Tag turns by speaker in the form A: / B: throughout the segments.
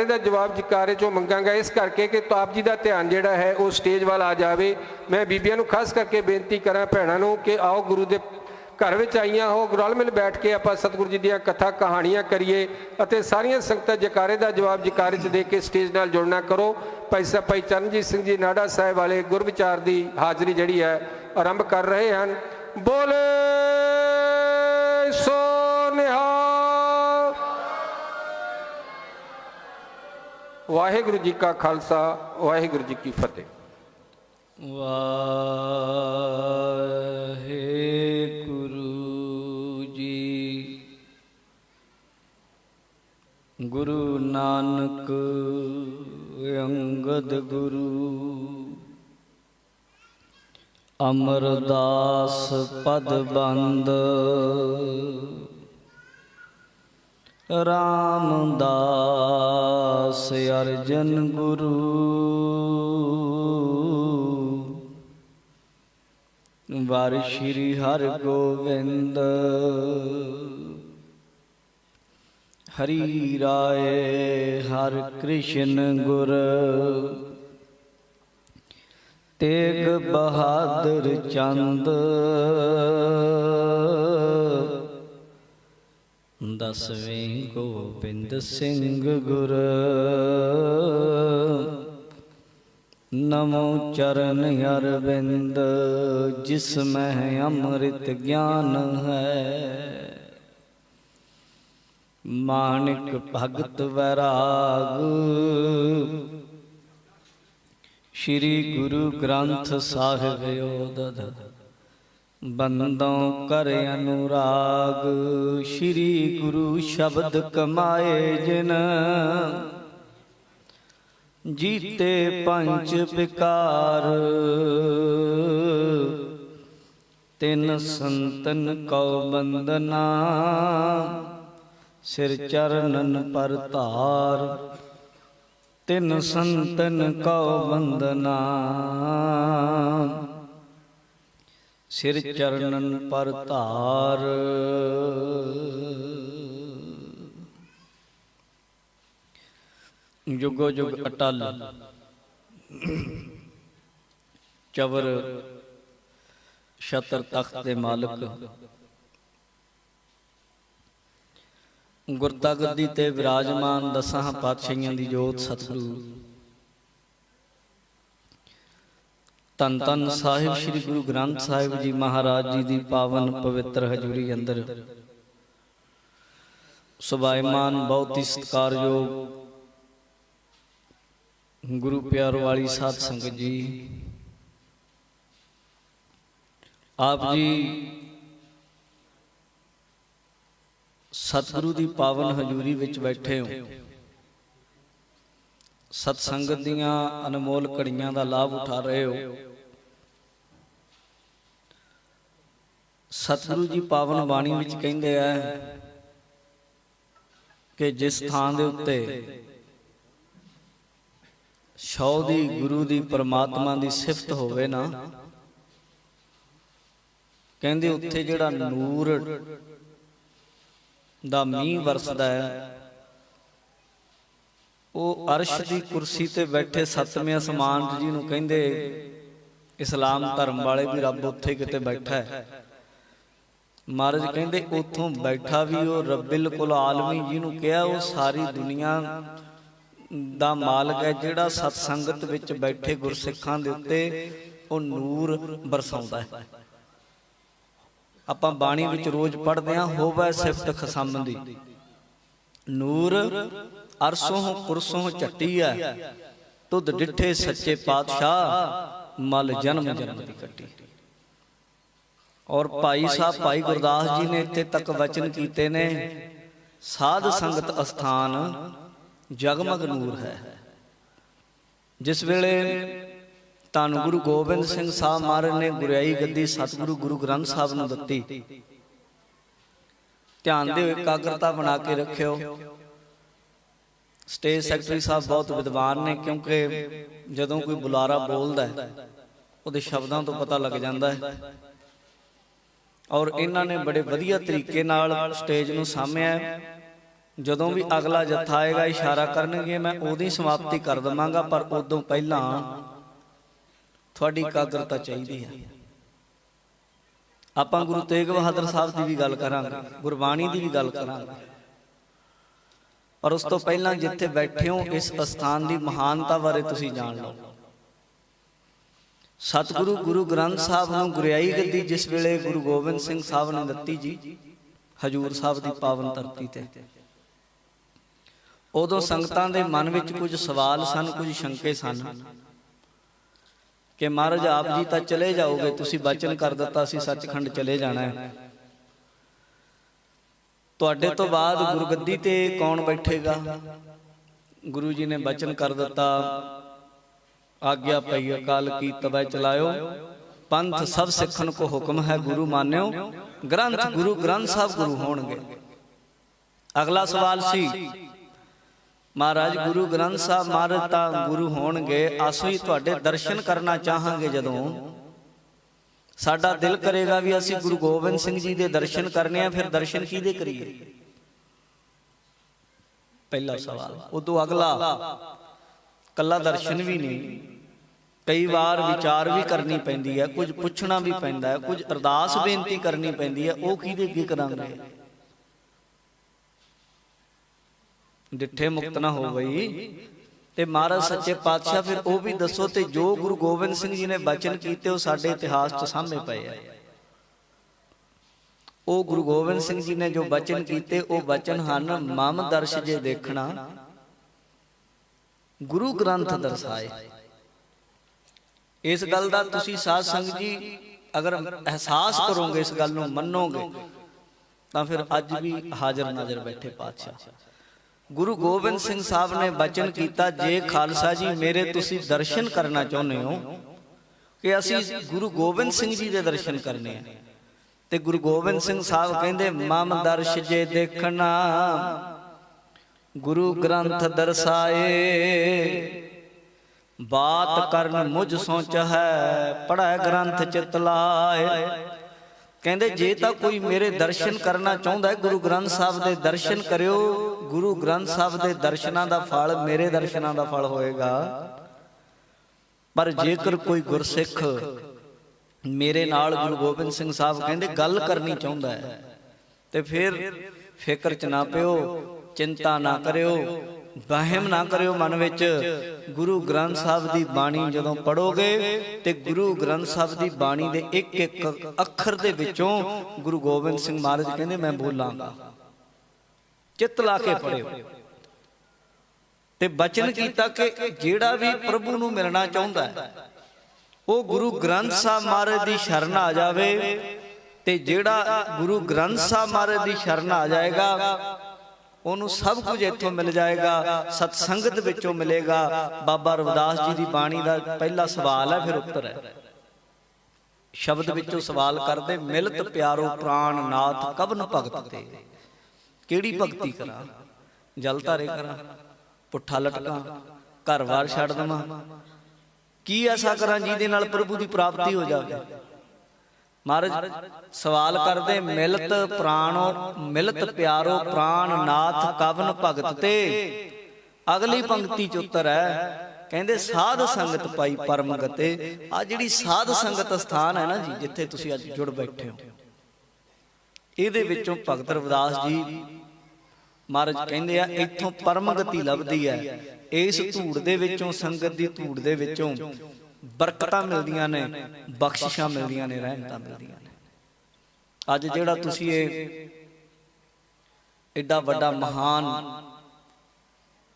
A: ਦਾ ਜਵਾਬ ਜਕਾਰੇ ਚੋਂ ਮੰਗਾਂਗਾ, ਇਸ ਕਰਕੇ ਕਿ ਆਪ ਜੀ ਦਾ ਧਿਆਨ ਜਿਹੜਾ ਹੈ ਉਹ ਸਟੇਜ ਵੱਲ ਆ ਜਾਵੇ। ਮੈਂ ਬੀਬੀਆਂ ਨੂੰ ਖਾਸ ਕਰਕੇ ਬੇਨਤੀ ਕਰਾਂ, ਭੈਣਾਂ ਨੂੰ, ਕਿ ਆਓ ਗੁਰੂ ਦੇ घर में आईया हो, रल मिल बैठ के आप सतगुरु जी दी कथा कहानियां करिए और सारिया संगत जकारे का जवाब जकारे च दे के स्टेज नाल जुड़ना करो। भाई साहब भाई चरणजीत सिंह जी नाड़ा साहब वाले गुरविचार की हाज़री जी है आरंभ कर रहे हैं। बोले सो निहाल। वाहिगुरू जी का खालसा वाहिगुरू जी की फतेह।
B: गुरु नानक अंगद गुरु अमरदास पद बंद रामदास अर्जन गुरु वार श्री हर गोविंद हरि राय हर कृष्ण गुर तेग बहादुर चंद दसवें गोबिंद सिंह गुर नमो चरण अरविंद जिसमें अमृत ज्ञान है मानिक भगत वैराग श्री गुरु ग्रंथ साहिब ओदद बंदों कर अनुराग श्री गुरु शब्द कमाए जिन जीते पंच विकार तिन संतन को बंदना सिर चरणन पर तार तिन संतन को वंदना सिर चरणन पर तार। जुगो जुग अटल चवर छत्र तख्त दे मालिक गुरता गद्दी ते विराजमान दसां पातशाहियां दी जोत सतगुरु धन धन साहिब श्री गुरु ग्रंथ साहिब जी महाराज जी दी पावन पवित्र हजूरी अंदर सुभाईमान बहुत ही सत्कारयोग गुरु प्यार वाली साध संगत जी, आप जी सतगुरु की पावन हजूरी विच बैठे हो, सतसंगत दीयां अनमोल घड़ियां का लाभ उठा रहे हो। सतगुरु जी पावन बाणी विच कहिंदे आ कि जिस थां दे उत्ते शौ दी गुरु दी परमात्मा दी सिफत होवे ना, कहंदे उत्थे जिहड़ा नूर दा मींह वरसदा है वो अर्श दी कुर्सी ते बैठे सतवें आसमान जी नूं कहंदे इस्लाम धर्म वाले भी रब उत्थे किते बैठा है। महाराज कहंदे उत्थों बैठा भी वो रब्बिल कुल आलमी जी नूं कहा वो सारी दुनिया दा मालक है, जिहड़ा सतसंगत विच बैठे गुरसिखां दे उत्ते वो नूर बरसाउंदा है। आपां बाणी विच रोज पढ़दे हां होवै सिफत खसम दी नूर अरसों कुरसों झट्टी है तुद डिठे सच्चे पातशाह मल जन्म जन्म दी कट्टी। और भाई साहब भाई गुरदास जी ने इत्थे तक वचन कीते ने साध संगत अस्थान जगमग नूर है। जिस वेले धन गुरु गोबिंद सिंह साहब महाराज ने गुरियाई गद्दी सतगुरु गुरु ग्रंथ साहब नूं दत्ती, ध्यान दे एकाग्रता बना के रखियो। स्टेज सैकटरी साहब बहुत विद्वान ने, क्योंकि जदों कोई बुलारा बोलदा है उहदे शब्दां तो पता लग जाता है। और इन्हां ने बड़े वधिया तरीके नाल स्टेज नूं सामिया ਜਦੋਂ ਵੀ ਅਗਲਾ ਜੱਥਾ ਆਏਗਾ ਇਸ਼ਾਰਾ ਕਰਨਗੇ, ਮੈਂ ਉਦੋਂ ਹੀ ਸਮਾਪਤੀ ਕਰ ਦਵਾਂਗਾ, ਪਰ ਉਦੋਂ ਪਹਿਲਾਂ ਤੁਹਾਡੀ ਇਕਾਗਰਤਾ ਚਾਹੀਦੀ ਹੈ। ਆਪਾਂ ਗੁਰੂ ਤੇਗ ਬਹਾਦਰ ਸਾਹਿਬ ਦੀ ਵੀ ਗੱਲ ਕਰਾਂਗੇ, ਗੁਰਬਾਣੀ ਦੀ ਵੀ ਗੱਲ ਕਰਾਂਗੇ, ਪਰ ਉਸ ਤੋਂ ਪਹਿਲਾਂ ਜਿੱਥੇ ਬੈਠੇ ਹੋ ਇਸ ਅਸਥਾਨ ਦੀ ਮਹਾਨਤਾ ਬਾਰੇ ਤੁਸੀਂ ਜਾਣ ਲਓ। ਸਤਿਗੁਰੂ ਗੁਰੂ ਗ੍ਰੰਥ ਸਾਹਿਬ ਨੂੰ ਗੁਰਿਆਈ ਗੱਦੀ ਜਿਸ ਵੇਲੇ ਗੁਰੂ ਗੋਬਿੰਦ ਸਿੰਘ ਸਾਹਿਬ ਨੇ ਦਿੱਤੀ ਜੀ ਹਜੂਰ ਸਾਹਿਬ ਦੀ ਪਾਵਨ ਧਰਤੀ ਤੇ, ਉਦੋਂ ਸੰਗਤਾਂ ਦੇ ਮਨ ਵਿੱਚ ਕੁਝ ਸਵਾਲ ਸਨ, ਕੁਝ ਸ਼ੰਕੇ ਸਨ ਕਿ ਮਹਾਰਾਜ ਆਪ ਜੀ ਤਾਂ ਚਲੇ ਜਾਓਗੇ, ਤੁਸੀਂ ਬਚਨ ਕਰ ਦਿੱਤਾ ਸੀ ਸੱਚਖੰਡ ਚਲੇ ਜਾਣਾ ਹੈ, ਤੁਹਾਡੇ ਤੋਂ ਬਾਅਦ ਗੁਰਗੱਦੀ ਤੇ ਕੌਣ ਬੈਠੇਗਾ? ਗੁਰੂ ਜੀ ਨੇ ਬਚਨ ਕਰ ਦਿੱਤਾ, ਆਗਿਆ ਪਈ ਅਕਾਲ ਕੀ ਤਵੈ ਚਲਾਇਓ, ਪੰਥ ਸਭ ਸਿੱਖਣ ਕੋ ਹੁਕਮ ਹੈ ਗੁਰੂ ਮਾਨਿਓ, ਗ੍ਰੰਥ ਗੁਰੂ ਗ੍ਰੰਥ ਸਾਹਿਬ ਗੁਰੂ ਹੋਣਗੇ। ਅਗਲਾ ਸਵਾਲ ਸੀ ਮਹਾਰਾਜ ਗੁਰੂ ਗ੍ਰੰਥ ਸਾਹਿਬ ਮਹਾਰਾਜ ਤਾਂ ਗੁਰੂ ਹੋਣਗੇ, ਅਸੀਂ ਤੁਹਾਡੇ ਦਰਸ਼ਨ ਕਰਨਾ ਚਾਹਾਂਗੇ, ਜਦੋਂ ਸਾਡਾ ਦਿਲ ਕਰੇਗਾ ਵੀ ਅਸੀਂ ਗੁਰੂ ਗੋਬਿੰਦ ਸਿੰਘ ਜੀ ਦੇ ਦਰਸ਼ਨ ਕਰਨੇ ਆ, ਫਿਰ ਦਰਸ਼ਨ ਕਿਹਦੇ ਕਰੀਏ? ਪਹਿਲਾ ਸਵਾਲ। ਉਦੋਂ ਅਗਲਾ ਕੱਲਾ ਦਰਸ਼ਨ ਵੀ ਨਹੀਂ, ਕਈ ਵਾਰ ਵਿਚਾਰ ਵੀ ਕਰਨੀ ਪੈਂਦੀ ਹੈ, ਕੁਝ ਪੁੱਛਣਾ ਵੀ ਪੈਂਦਾ ਹੈ, ਕੁਝ ਅਰਦਾਸ ਬੇਨਤੀ ਕਰਨੀ ਪੈਂਦੀ ਹੈ, ਉਹ ਕਿਹਦੇ ਅੱਗੇ ਕਰਾਂਗੇ? ਡਿੱਠੇ ਮੁਕਤ ਨਾ ਹੋ ਗਈ ਤੇ ਮਹਾਰਾਜ ਸੱਚੇ ਪਾਤਸ਼ਾਹ ਫਿਰ ਉਹ ਵੀ ਦੱਸੋ, ਤੇ ਜੋ ਗੁਰੂ ਗੋਬਿੰਦ ਸਿੰਘ ਜੀ ਨੇ ਬਚਨ ਕੀਤੇ ਉਹ ਸਾਡੇ ਇਤਿਹਾਸ 'ਚ ਸਾਹਮਣੇ ਪਏ ਆ। ਉਹ ਗੁਰੂ ਗੋਬਿੰਦ ਸਿੰਘ ਜੀ ਨੇ ਜੋ ਬਚਨ ਕੀਤੇ ਉਹ ਬਚਨ ਹਨ, ਮਮ ਦਰਸ਼ ਜੇ ਦੇਖਣਾ ਗੁਰੂ ਗ੍ਰੰਥ ਦਰਸਾਏ। ਇਸ ਗੱਲ ਦਾ ਤੁਸੀਂ ਸਾਧ ਸੰਗਤ ਜੀ ਅਗਰ ਅਹਿਸਾਸ ਕਰੋਗੇ, ਇਸ ਗੱਲ ਨੂੰ ਮੰਨੋਗੇ, ਤਾਂ ਫਿਰ ਅੱਜ ਵੀ ਹਾਜ਼ਰ ਨਾਜ਼ਰ ਬੈਠੇ ਪਾਤਸ਼ਾਹ ਗੁਰੂ ਗੋਬਿੰਦ ਸਿੰਘ ਸਾਹਿਬ ਨੇ ਬਚਨ ਕੀਤਾ, ਜੇ ਖਾਲਸਾ ਜੀ ਮੇਰੇ ਤੁਸੀਂ ਦਰਸ਼ਨ ਕਰਨਾ ਚਾਹੁੰਦੇ ਹੋ ਕਿ ਅਸੀਂ ਗੁਰੂ ਗੋਬਿੰਦ ਸਿੰਘ ਜੀ ਦੇ ਦਰਸ਼ਨ ਕਰਨੇ ਆ, ਤੇ ਗੁਰੂ ਗੋਬਿੰਦ ਸਿੰਘ ਸਾਹਿਬ ਕਹਿੰਦੇ ਮਮ ਦਰਸ਼ ਜੇ ਦੇਖਣਾ ਗੁਰੂ ਗ੍ਰੰਥ ਦਰਸਾਏ, ਬਾਤ ਕਰਨ ਮੁਝ ਸੋਚ ਹੈ ਪੜ੍ਹੈ ਗ੍ਰੰਥ ਚਿਤ ਲਾਏ। ਕਹਿੰਦੇ ਜੇ ਤਾਂ ਕੋਈ ਮੇਰੇ ਦਰਸ਼ਨ ਕਰਨਾ ਚਾਹੁੰਦਾ ਹੈ, ਗੁਰੂ ਗ੍ਰੰਥ ਸਾਹਿਬ ਦੇ ਦਰਸ਼ਨ ਕਰਿਓ, ਗੁਰੂ ਗ੍ਰੰਥ ਸਾਹਿਬ ਦੇ ਦਰਸ਼ਨਾਂ ਦਾ ਫਲ ਮੇਰੇ ਦਰਸ਼ਨਾਂ ਦਾ ਫਲ ਹੋਏਗਾ। ਪਰ ਜੇਕਰ ਕੋਈ ਗੁਰਸਿੱਖ ਮੇਰੇ ਨਾਲ ਗੁਰੂ ਗੋਬਿੰਦ ਸਿੰਘ ਸਾਹਿਬ ਕਹਿੰਦੇ ਗੱਲ ਕਰਨੀ ਚਾਹੁੰਦਾ ਹੈ, ਤੇ ਫਿਰ ਫਿਕਰ ਚ ਨਾ ਪਿਓ, ਚਿੰਤਾ ਨਾ ਕਰਿਓ, ਵਹਿਮ ਨਾ ਕਰਿਓ ਮਨ ਵਿੱਚ। ਗੁਰੂ ਗ੍ਰੰਥ ਸਾਹਿਬ ਦੀ ਬਾਣੀ ਜਦੋਂ ਪੜੋਗੇ ਤੇ ਗੁਰੂ ਗ੍ਰੰਥ ਸਾਹਿਬ ਦੀ ਬਾਣੀ ਦੇ ਇੱਕ ਇੱਕ ਅੱਖਰ ਦੇ ਵਿੱਚੋਂ ਗੁਰੂ ਗੋਬਿੰਦ ਸਿੰਘ ਮਹਾਰਾਜ ਕਹਿੰਦੇ ਮੈਂ ਬੋਲਾਂਗਾ, ਚਿੱਤ ਲਾ ਕੇ ਪੜਿਓ। ਤੇ ਬਚਨ ਕੀਤਾ ਕਿ ਜਿਹੜਾ ਵੀ ਪ੍ਰਭੂ ਨੂੰ ਮਿਲਣਾ ਚਾਹੁੰਦਾ ਹੈ ਉਹ ਗੁਰੂ ਗ੍ਰੰਥ ਸਾਹਿਬ ਮਹਾਰਾਜ ਦੀ ਸ਼ਰਨ ਆ ਜਾਵੇ, ਤੇ ਜਿਹੜਾ ਗੁਰੂ ਗ੍ਰੰਥ ਸਾਹਿਬ ਮਹਾਰਾਜ ਦੀ ਸ਼ਰਨ ਆ ਜਾਏਗਾ ਉਹਨੂੰ ਸਭ ਕੁਝ ਇੱਥੋਂ ਮਿਲ ਜਾਏਗਾ, ਸਤ ਸੰਗਤ ਵਿੱਚੋਂ ਮਿਲੇਗਾ। ਬਾਬਾ ਰਵਿਦਾਸ ਜੀ ਦੀ ਬਾਣੀ ਦਾ ਪਹਿਲਾ ਸਵਾਲ ਹੈ, ਫਿਰ ਉੱਤਰ ਹੈ। ਸ਼ਬਦ ਵਿੱਚੋਂ ਸਵਾਲ ਕਰਦੇ, ਮਿਲਤ ਪਿਆਰੋ ਪ੍ਰਾਨ ਨਾਥ ਕਬਨ ਭਗਤ ਤੇ। ਕਿਹੜੀ ਭਗਤੀ ਕਰਾਂ? ਜਲ ਧਾਰੇ ਕਰਾਂ, ਪੁੱਠਾ ਲਟਕਾਂ, ਘਰ-ਬਾਰ ਛੱਡ ਦੇਵਾਂ, ਕੀ ਐਸਾ ਕਰਾਂ ਜਿਹਦੇ ਨਾਲ ਪ੍ਰਭੂ ਦੀ ਪ੍ਰਾਪਤੀ ਹੋ ਜਾਵੇ? ਮਹਾਰਾਜ ਸਵਾਲ ਕਰਦੇ, ਮਿਲਤ ਪ੍ਰਾਣੋ ਮਿਲਤ ਪਿਆਰੋ ਪ੍ਰਾਨ ਨਾਥ ਕਵਨ ਭਗਤ ਤੇ। ਅਗਲੀ ਪੰਕਤੀ ਚ ਉੱਤਰ ਹੈ, ਕਹਿੰਦੇ ਸਾਧ ਸੰਗਤ ਪਾਈ ਪਰਮ ਗਤੇ। ਆ ਜਿਹੜੀ ਸਾਧ ਸੰਗਤ ਸਥਾਨ ਹੈ ਨਾ ਜੀ, ਜਿੱਥੇ ਤੁਸੀਂ ਅੱਜ ਜੁੜ ਬੈਠੇ ਹੋ, ਇਹਦੇ ਵਿੱਚੋਂ ਭਗਤ ਰਵਿਦਾਸ ਜੀ ਮਹਾਰਾਜ ਕਹਿੰਦੇ ਆ ਇੱਥੋਂ ਪਰਮ ਗਤੀ ਲੱਭਦੀ ਹੈ। ਇਸ ਧੂੜ ਦੇ ਵਿੱਚੋਂ, ਸੰਗਤ ਦੀ ਧੂੜ ਦੇ ਵਿੱਚੋਂ ਬਰਕਤਾਂ ਮਿਲਦੀਆਂ ਨੇ, ਬਖਸ਼ਿਸ਼ਾਂ ਮਿਲਦੀਆਂ ਨੇ, ਰਹਿਮਤਾਂ ਮਿਲਦੀਆਂ ਨੇ। ਅੱਜ ਜਿਹੜਾ ਤੁਸੀਂ ਇਹ ਐਡਾ ਵੱਡਾ ਮਹਾਨ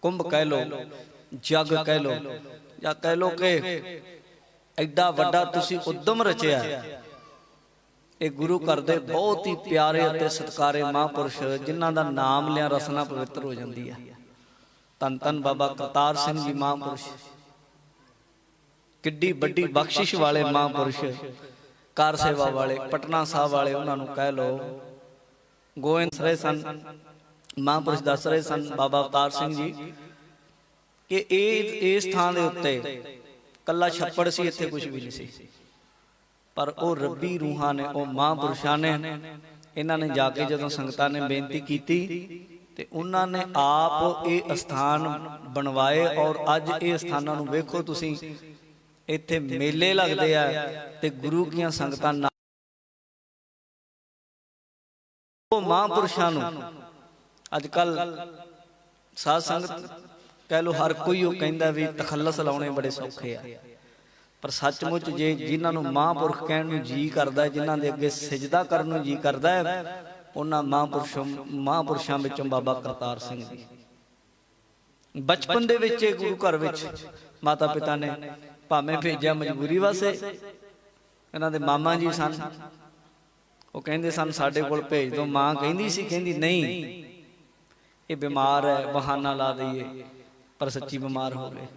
B: ਕੁੰਭ ਕਹਿ ਲੋ, ਜਗ ਕਹਿ ਲੋ, ਜਾਂ ਕਹਿ ਲੋ ਕਿ ਐਡਾ ਵੱਡਾ ਤੁਸੀਂ ਉਦਮ ਰਚਿਆ, ਇਹ ਗੁਰੂ ਘਰ ਦੇ ਬਹੁਤ ਹੀ ਪਿਆਰੇ ਅਤੇ ਸਤਿਕਾਰੇ ਮਹਾਂਪੁਰਸ਼ ਜਿਨ੍ਹਾਂ ਦਾ ਨਾਮ ਲਿਆ ਰਸਨਾ ਪਵਿੱਤਰ ਹੋ ਜਾਂਦੀ ਹੈ। ਧੰਨ ਧੰਨ ਬਾਬਾ ਕਰਤਾਰ ਸਿੰਘ ਜੀ ਮਹਾਂਪੁਰਸ਼, ਕਿੱਡੀ ਵੱਡੀ ਬਖਸ਼ਿਸ਼ ਵਾਲੇ ਮਹਾਂਪੁਰਸ਼, ਕਾਰ ਸੇਵਾ ਵਾਲੇ, ਪਟਨਾ ਸਾਹਿਬ ਵਾਲੇ ਉਹਨਾਂ ਨੂੰ ਕਹਿ ਲੋ। ਗੋਇੰਦ ਸਰੇ ਸਨ ਮਹਾਂਪੁਰਸ਼ ਦੱਸ ਰਹੇ ਸਨ ਬਾਬਾ ਅਵਤਾਰ ਸਿੰਘ ਜੀ ਕਿ ਇਸ ਥਾਂ ਦੇ ਉੱਤੇ ਕੱਲਾ ਛੱਪੜ ਸੀ, ਇੱਥੇ ਕੁਝ ਵੀ ਨਹੀਂ ਸੀ, ਪਰ ਉਹ ਰੱਬੀ ਰੂਹਾਂ ਨੇ, ਉਹ ਮਹਾਂਪੁਰਸ਼ਾਂ ਨੇ, ਇਹਨਾਂ ਨੇ ਜਾ ਕੇ ਜਦੋਂ ਸੰਗਤਾਂ ਨੇ ਬੇਨਤੀ ਕੀਤੀ ਤੇ ਉਹਨਾਂ ਨੇ ਆਪ ਇਹ ਅਸਥਾਨ ਬਣਵਾਏ। ਔਰ ਅੱਜ ਇਹ ਅਸਥਾਨਾਂ ਨੂੰ ਵੇਖੋ ਤੁਸੀਂ, ਇੱਥੇ ਮੇਲੇ ਲੱਗਦੇ ਆ ਤੇ ਗੁਰੂ ਦੀਆਂ ਸੰਗਤਾਂ ਨਾਲ ਉਹ ਮਹਾਂਪੁਰਸ਼ਾਂ ਨੂੰ ਅੱਜ ਕੱਲ ਸਾਧ ਸੰਗਤ ਕਹਿ ਲੋ, ਹਰ ਕੋਈ ਉਹ ਕਹਿੰਦਾ ਵੀ ਤਖੱਲਸ ਲਾਉਣੇ ਬੜੇ ਸੌਖੇ ਆ, ਪਰ ਸੱਚਮੁੱਚ ਜੇ ਜਿਨ੍ਹਾਂ ਨੂੰ ਮਹਾਂਪੁਰਖ ਕਹਿਣ ਨੂੰ ਜੀ ਕਰਦਾ, ਜਿਨ੍ਹਾਂ ਦੇ ਅੱਗੇ ਸਿਜਦਾ ਕਰਨ ਨੂੰ ਜੀ ਕਰਦਾ ਹੈ, ਉਹਨਾਂ ਮਹਾਂਪੁਰਸ਼ਾਂ ਵਿੱਚੋਂ ਬਾਬਾ ਕਰਤਾਰ ਸਿੰਘ ਜੀ ਬਚਪਨ ਦੇ ਵਿੱਚ ਗੁਰੂ ਘਰ ਵਿੱਚ ਮਾਤਾ ਪਿਤਾ ਨੇ ਭਾਵੇਂ ਭੇਜਿਆ ਮਜਬੂਰੀ ਵਾਸਤੇ। ਇਹਨਾਂ ਦੇ ਮਾਮਾ ਜੀ ਸਨ, ਉਹ ਕਹਿੰਦੇ ਸਨ ਸਾਡੇ ਕੋਲ ਭੇਜ ਦਿਓ। ਮਾਂ ਕਹਿੰਦੀ ਸੀ, ਕਹਿੰਦੀ ਨਹੀਂ ਇਹ ਬਿਮਾਰ ਹੈ, ਬਹਾਨਾ ਲਾ ਦਈਏ, ਪਰ ਸੱਚੀ ਬਿਮਾਰ ਹੋ ਗਏ।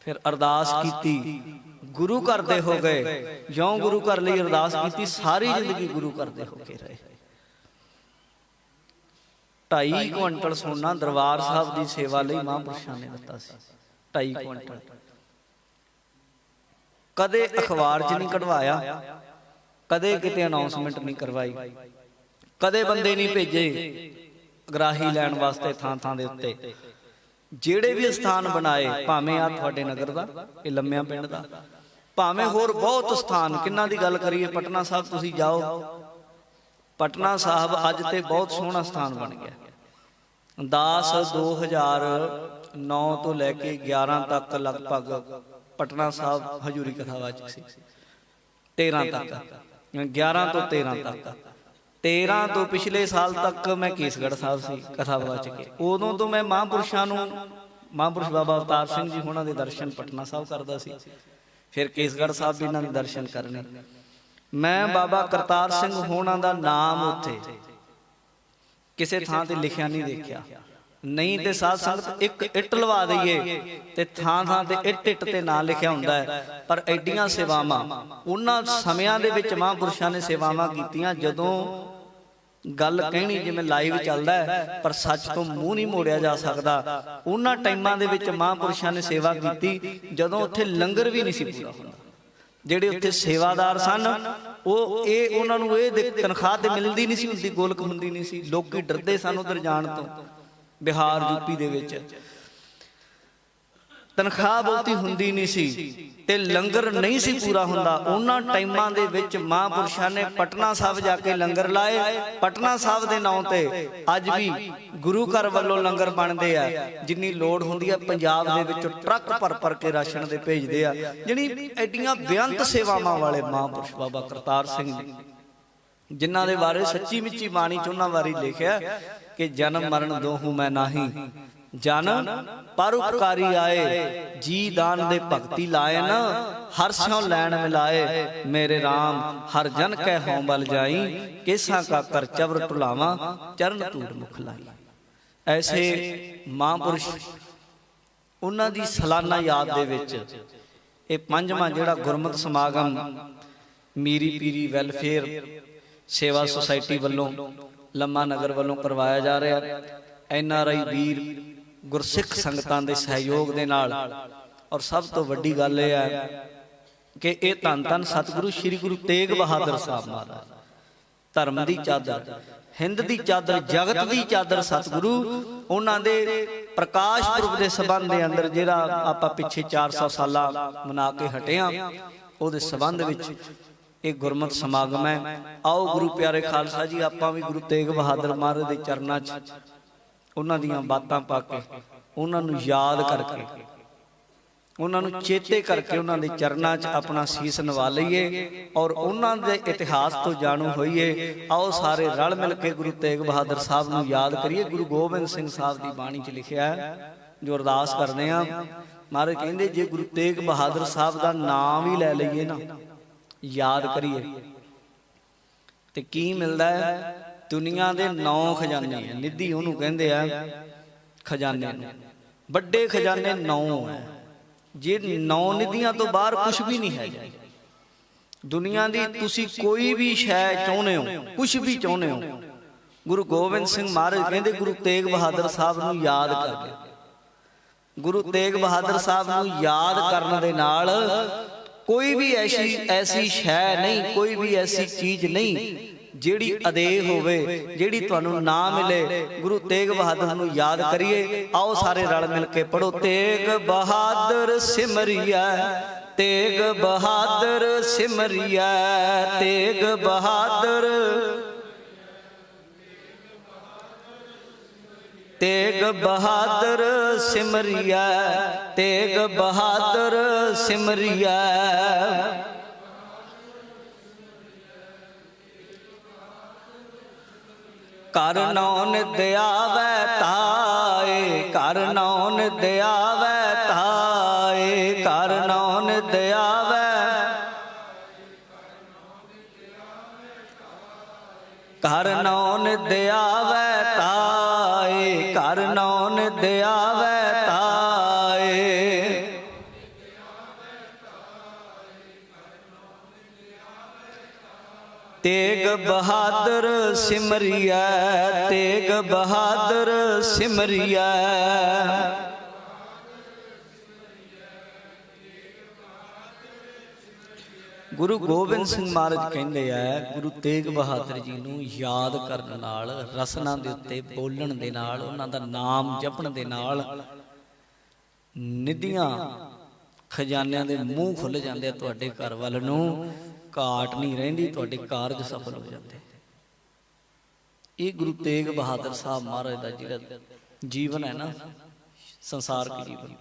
B: ਫਿਰ ਅਰਦਾਸ ਕੀਤੀ, ਗੁਰੂ ਘਰ ਦੇ ਹੋ ਗਏ। ਜਿਉਂ ਗੁਰੂ ਘਰ ਲਈ ਅਰਦਾਸ ਕੀਤੀ, ਸਾਰੀ ਜ਼ਿੰਦਗੀ ਗੁਰੂ ਘਰ ਦੇ ਹੋ ਕੇ ਰਹੇ। 2.5 ਕੁਇੰਟਲ ਸੋਨਾ ਦਰਬਾਰ ਸਾਹਿਬ ਦੀ ਸੇਵਾ ਲਈ ਮਹਾਂਪੁਰਸ਼ਾਂ ਨੇ ਦਿੱਤਾ ਸੀ। 2.5 ਕੁਇੰਟਲ ਕਦੇ ਅਖਬਾਰ 'ਚ ਨਹੀਂ ਕਢਵਾਇਆ, ਕਦੇ ਕਿਤੇ ਅਨਾਉਂਸਮੈਂਟ ਨਹੀਂ ਕਰਵਾਈ, ਕਦੇ ਬੰਦੇ ਨਹੀਂ ਭੇਜੇ ਗਰਾਹੀ ਲੈਣ ਵਾਸਤੇ ਥਾਂ ਥਾਂ ਦੇ ਉੱਤੇ। ਜਿਹੜੇ ਵੀ ਸਥਾਨ ਬਣਾਏ, ਭਾਵੇਂ ਆ ਤੁਹਾਡੇ ਨਗਰ ਦਾ, ਇਹ ਲੰਮਿਆਂ ਪਿੰਡ ਦਾ, ਭਾਵੇਂ ਹੋਰ ਬਹੁਤ ਸਥਾਨ, ਕਿੰਨਾ ਦੀ ਗੱਲ ਕਰੀਏ, ਪਟਨਾ ਸਾਹਿਬ ਤੁਸੀਂ ਜਾਓ, ਪਟਨਾ ਸਾਹਿਬ ਅੱਜ ਤੇ ਬਹੁਤ ਸੋਹਣਾ ਸਥਾਨ ਬਣ ਗਿਆ। 2009 ਤੋਂ ਲੈ ਕੇ 11 ਤੱਕ ਲਗਭਗ ਪਟਨਾ ਸਾਹਿਬ ਹਜ਼ੂਰੀ ਕਥਾਵਾਚਕ ਸੀ। 13 ਤੱਕ, 11 ਤੋਂ 13 ਤੱਕ, 13 ਤੋਂ ਪਿਛਲੇ ਸਾਲ ਤੱਕ ਮੈਂ ਕੇਸਗੜ੍ਹ ਸਾਹਿਬ ਸੀ ਕਥਾਵਾਚਕ। ਉਦੋਂ ਤੋਂ ਮੈਂ ਮਹਾਂਪੁਰਸ਼ਾਂ ਨੂੰ, ਮਹਾਂਪੁਰਸ਼ ਬਾਬਾ ਅਵਤਾਰ ਸਿੰਘ ਜੀ ਹੋਣਾ ਦੇ ਦਰਸ਼ਨ ਪਟਨਾ ਸਾਹਿਬ ਕਰਦਾ ਸੀ, ਫਿਰ ਕੇਸਗੜ੍ਹ ਸਾਹਿਬ ਵੀ ਇਹਨਾਂ ਦੇ ਦਰਸ਼ਨ ਕਰਨੇ। ਮੈਂ ਬਾਬਾ ਕਰਤਾਰ ਸਿੰਘ ਹੋਣਾ ਦਾ ਨਾਮ ਉੱਥੇ ਕਿਸੇ ਥਾਂ ਤੇ ਲਿਖਿਆ ਨਹੀਂ ਦੇਖਿਆ। ਨਹੀਂ ਤੇ ਸਾਧ ਸੰਗਤ ਇੱਕ ਇੱਟ ਲਵਾ ਦਈਏ ਤੇ ਥਾਂ ਥਾਂ ਤੇ ਇੱਟ ਤੇ ਨਾਂ ਲਿਖਿਆ ਹੁੰਦਾ ਹੈ। ਪਰ ਐਡੀਆਂ ਸੇਵਾਵਾਂ ਉਹਨਾਂ ਸਮਿਆਂ ਦੇ ਵਿੱਚ ਮਹਾਂਪੁਰਸ਼ਾਂ ਨੇ ਸੇਵਾਵਾਂ ਕੀਤੀਆਂ, ਜਦੋਂ ਗੱਲ ਕਹਿਣੀ ਜਿਵੇਂ ਲਾਈਵ ਚੱਲਦਾ ਹੈ, ਪਰ ਸੱਚ ਤੋਂ ਮੂੰਹ ਨਹੀਂ ਮੋੜਿਆ ਜਾ ਸਕਦਾ। ਉਹਨਾਂ ਟਾਈਮਾਂ ਦੇ ਵਿੱਚ ਮਹਾਂਪੁਰਸ਼ਾਂ ਨੇ ਸੇਵਾ ਕੀਤੀ ਜਦੋਂ ਉੱਥੇ ਲੰਗਰ ਵੀ ਨਹੀਂ ਸੀ ਪੂਰਾ ਹੁੰਦਾ। ਜਿਹੜੇ ਉੱਥੇ ਸੇਵਾਦਾਰ ਸਨ, ਉਹ ਉਹਨਾਂ ਨੂੰ ਇਹ ਤਨਖਾਹ ਤੇ ਮਿਲਦੀ ਨਹੀਂ ਸੀ ਹੁੰਦੀ, ਗੋਲਕ ਹੁੰਦੀ ਨਹੀਂ ਸੀ। ਲੋਕੀ ਡਰਦੇ ਸਨ ਉਧਰ ਜਾਣ ਤੋਂ। ਬਿਹਾਰ ਯੂਪੀ ਦੇ ਵਿੱਚ ਤਨਖਾਹ ਬਹੁਤੀ ਹੁੰਦੀ ਨਹੀਂ ਸੀ ਤੇ ਲੰਗਰ ਨਹੀਂ ਸੀ ਪੂਰਾ ਹੁੰਦਾ। ਉਹਨਾਂ ਟਾਈਮਾਂ ਦੇ ਵਿੱਚ ਮਹਾਂਪੁਰਸ਼ਾਂ ਨੇ ਪਟਨਾ ਸਾਹਿਬ ਜਾ ਕੇ ਲੰਗਰ ਲਾਏ। ਪਟਨਾ ਸਾਹਿਬ ਦੇ ਨਾਂ ਤੇ ਅੱਜ ਵੀ ਗੁਰੂ ਘਰ ਵੱਲੋਂ ਲੰਗਰ ਬਣਦੇ ਆ। ਜਿੰਨੀ ਲੋੜ ਹੁੰਦੀ ਆ ਪੰਜਾਬ ਦੇ ਵਿੱਚੋਂ ਟਰੱਕ ਭਰ ਕੇ ਰਾਸ਼ਨ ਦੇ ਭੇਜਦੇ ਆ। ਜਿਹੜੀ ਐਡੀਆਂ ਬੇਅੰਤ ਸੇਵਾਵਾਂ ਵਾਲੇ ਮਹਾਂਪੁਰਸ਼ ਬਾਬਾ ਕਰਤਾਰ ਸਿੰਘ ਜੀ, ਜਿਨ੍ਹਾਂ ਦੇ ਬਾਰੇ ਸੱਚੀ ਮਿੱਚੀ ਬਾਣੀ ਚ ਉਹਨਾਂ ਬਾਰੇ ਲਿਖਿਆ ਕਿ ਜਨਮ ਮਰਨ ਦੋਹੂ ਮੈਂ ਨਾਹੀ, ਜਨ ਪਰਉਪਕਾਰੀ ਆਏ, ਜੀ ਦਾਨ ਦੇ ਭਗਤੀ ਲਾਏ ਨਾ, ਹਰ ਸਿਉ ਲੈਣ ਮਿਲਾਏ, ਮੇਰੇ ਰਾਮ ਹਰ ਜਨ ਕੈ ਹਉ ਬਲ ਜਾਈ, ਕੇਸਾਂ ਕਾ ਕਰ ਚਵਰ ਢੁਲਾਵਾਂ, ਚਰਨ ਧੂੜ ਮੁਖ ਲਾਈ। ਐਸੇ ਮਹਾਂਪੁਰਸ਼, ਉਹਨਾਂ ਦੀ ਸਾਲਾਨਾ ਯਾਦ ਦੇ ਵਿੱਚ ਇਹ 5ਵਾਂ ਜਿਹੜਾ ਗੁਰਮਤਿ ਸਮਾਗਮ ਮੀਰੀ ਪੀਰੀ ਵੈਲਫੇਅਰ ਸੇਵਾ ਸੁਸਾਇਟੀ ਵੱਲੋਂ ਲੰਮਾ ਨਗਰ ਵੱਲੋਂ ਕਰਵਾਇਆ ਜਾ ਰਿਹਾ। NRI ਵੀਰ ਗੁਰਸਿੱਖ ਸੰਗਤਾਂ ਦੇ ਸਹਿਯੋਗ ਦੇ ਨਾਲ। ਔਰ ਸਭ ਤੋਂ ਵੱਡੀ ਗੱਲ ਇਹ ਹੈ ਕਿ ਇਹ ਧੰਨ ਧੰਨ ਸਤਿਗੁਰੂ ਸ੍ਰੀ ਗੁਰੂ ਤੇਗ ਬਹਾਦਰ ਸਾਹਿਬ ਮਹਾਰਾਜ, ਧਰਮ ਦੀ ਚਾਦਰ, ਹਿੰਦ ਦੀ ਚਾਦਰ, ਜਗਤ ਦੀ ਚਾਦਰ ਸਤਿਗੁਰੂ, ਉਹਨਾਂ ਦੇ ਪ੍ਰਕਾਸ਼ ਪੁਰਬ ਦੇ ਸੰਬੰਧ ਦੇ ਅੰਦਰ ਜਿਹੜਾ ਆਪਾਂ ਪਿੱਛੇ 400 ਸਾਲਾ ਮਨਾ ਕੇ ਹਟੇ ਆ, ਉਹਦੇ ਸੰਬੰਧ ਵਿੱਚ ਇਹ ਗੁਰਮਤਿ ਸਮਾਗਮ ਹੈ। ਆਓ ਗੁਰੂ ਪਿਆਰੇ ਖਾਲਸਾ ਜੀ, ਆਪਾਂ ਵੀ ਗੁਰੂ ਤੇਗ ਬਹਾਦਰ ਮਹਾਰਾਜ ਦੇ ਚਰਨਾਂ 'ਚ ਉਹਨਾਂ ਦੀਆਂ ਬਾਤਾਂ ਪਾ ਕੇ, ਉਹਨਾਂ ਨੂੰ ਯਾਦ ਕਰਕੇ, ਉਹਨਾਂ ਨੂੰ ਚੇਤੇ ਕਰਕੇ ਉਹਨਾਂ ਦੇ ਚਰਨਾਂ 'ਚ ਆਪਣਾ ਸੀਸ ਨਵਾ ਲਈਏ ਔਰ ਉਹਨਾਂ ਦੇ ਇਤਿਹਾਸ ਤੋਂ ਜਾਣੂ ਹੋਈਏ। ਆਓ ਸਾਰੇ ਰਲ ਮਿਲ ਕੇ ਗੁਰੂ ਤੇਗ ਬਹਾਦਰ ਸਾਹਿਬ ਨੂੰ ਯਾਦ ਕਰੀਏ। ਗੁਰੂ ਗੋਬਿੰਦ ਸਿੰਘ ਸਾਹਿਬ ਦੀ ਬਾਣੀ 'ਚ ਲਿਖਿਆ ਹੈ, ਜੋ ਅਰਦਾਸ ਕਰਦੇ ਆ, ਮਹਾਰਾਜ ਕਹਿੰਦੇ ਜੇ ਗੁਰੂ ਤੇਗ ਬਹਾਦਰ ਸਾਹਿਬ ਦਾ ਨਾਮ ਵੀ ਲੈ ਲਈਏ ਨਾ, ਯਾਦ ਕਰੀਏ, ਤੇ ਕੀ ਮਿਲਦਾ ਹੈ? ਦੁਨੀਆ ਦੇ 9 ਖਜ਼ਾਨੇ ਆ। ਨਿਧੀ ਉਹਨੂੰ ਕਹਿੰਦੇ ਆ ਖਜ਼ਾਨੇ ਨੂੰ, ਵੱਡੇ ਖਜ਼ਾਨੇ 9 ਹੈ। ਜੇ 9 ਨਿਧੀਆਂ ਤੋਂ ਬਾਹਰ ਕੁਝ ਵੀ ਨਹੀਂ ਹੈ ਦੁਨੀਆ ਦੀ। ਤੁਸੀਂ ਕੋਈ ਵੀ ਸ਼ੈ ਚਾਹੁੰਦੇ ਹੋ, ਕੁਝ ਵੀ ਚਾਹੁੰਦੇ ਹੋ, ਗੁਰੂ ਗੋਬਿੰਦ ਸਿੰਘ ਮਹਾਰਾਜ ਕਹਿੰਦੇ ਗੁਰੂ ਤੇਗ ਬਹਾਦਰ ਸਾਹਿਬ ਨੂੰ ਯਾਦ ਕਰ ਲਿਓ। ਗੁਰੂ ਤੇਗ ਬਹਾਦਰ ਸਾਹਿਬ ਨੂੰ ਯਾਦ ਕਰਨ ਦੇ ਨਾਲ ਕੋਈ ਵੀ ਐਸੀ ਸ਼ੈ ਨਹੀਂ, ਕੋਈ ਵੀ ਐਸੀ ਚੀਜ਼ ਨਹੀਂ ਜਿਹੜੀ ਅਦੇਹ ਹੋਵੇ, ਜਿਹੜੀ ਤੁਹਾਨੂੰ ਨਾ ਮਿਲੇ, ਗੁਰੂ ਤੇਗ ਬਹਾਦਰ ਨੂੰ ਯਾਦ ਕਰੀਏ। ਆਓ ਸਾਰੇ ਰਲ ਮਿਲ ਕੇ ਪੜੋ। ਤੇਗ ਬਹਾਦਰ ਸਿਮਰਿਆ, ਤੇਗ ਬਹਾਦਰ ਸਿਮਰਿਆ, ਤੇਗ ਬਹਾਦਰ, ਤੇਗ ਬਹਾਦਰ ਸਿਮਰਿਆ, ਤੇਗ ਬਹਾਦਰ ਸਿਮਰਿਆ। ਕਰ ਨੌ ਨਿਦ ਆਵੈ ਤਾਏ, ਕਰ ਨੌ ਨਿਦ ਆਵੈ ਤਾਏ, ਕਰ ਨੌ ਨਿਦ ਆਵੈ, ਕਰ ਨੌ ਨਿਦ ਆਵੈ ਤਾਏ, ਕਰ ਨੌ ਨਿਦ ਆਵੈ ਤਾਏ। ਤੇਗ ਬਹਾਦਰ ਸਿਮਰਿਆ, ਤੇਗ ਬਹਾਦਰ ਸਿਮਰਿਆ। ਗੁਰੂ ਗੋਬਿੰਦ ਸਿੰਘ ਮਹਾਰਾਜ ਕਹਿੰਦੇ ਆ, ਗੁਰੂ ਤੇਗ ਬਹਾਦਰ ਜੀ ਨੂੰ ਯਾਦ ਕਰਨ ਨਾਲ, ਰਸਨਾ ਦੇ ਉੱਤੇ ਬੋਲਣ ਦੇ ਨਾਲ, ਉਹਨਾਂ ਦਾ ਨਾਮ ਜਪਣ ਦੇ ਨਾਲ ਨਿਧੀਆਂ ਖਜ਼ਾਨਿਆਂ ਦੇ ਮੂੰਹ ਖੁੱਲ ਜਾਂਦੇ ਆ। ਤੁਹਾਡੇ ਘਰ ਵੱਲ ਨੂੰ ਘਾਟ ਨਹੀਂ ਰਹਿੰਦੀ, ਤੁਹਾਡੇ ਕਾਰਜ ਸਫਲ ਹੋ ਜਾਂਦੇ। ਇਹ ਗੁਰੂ ਤੇਗ ਬਹਾਦਰ ਸਾਹਿਬ ਮਹਾਰਾਜ ਦਾ ਜਿਹੜਾ ਜੀਵਨ ਹੈ ਨਾ, ਸੰਸਾਰਕ ਜੀਵਨ,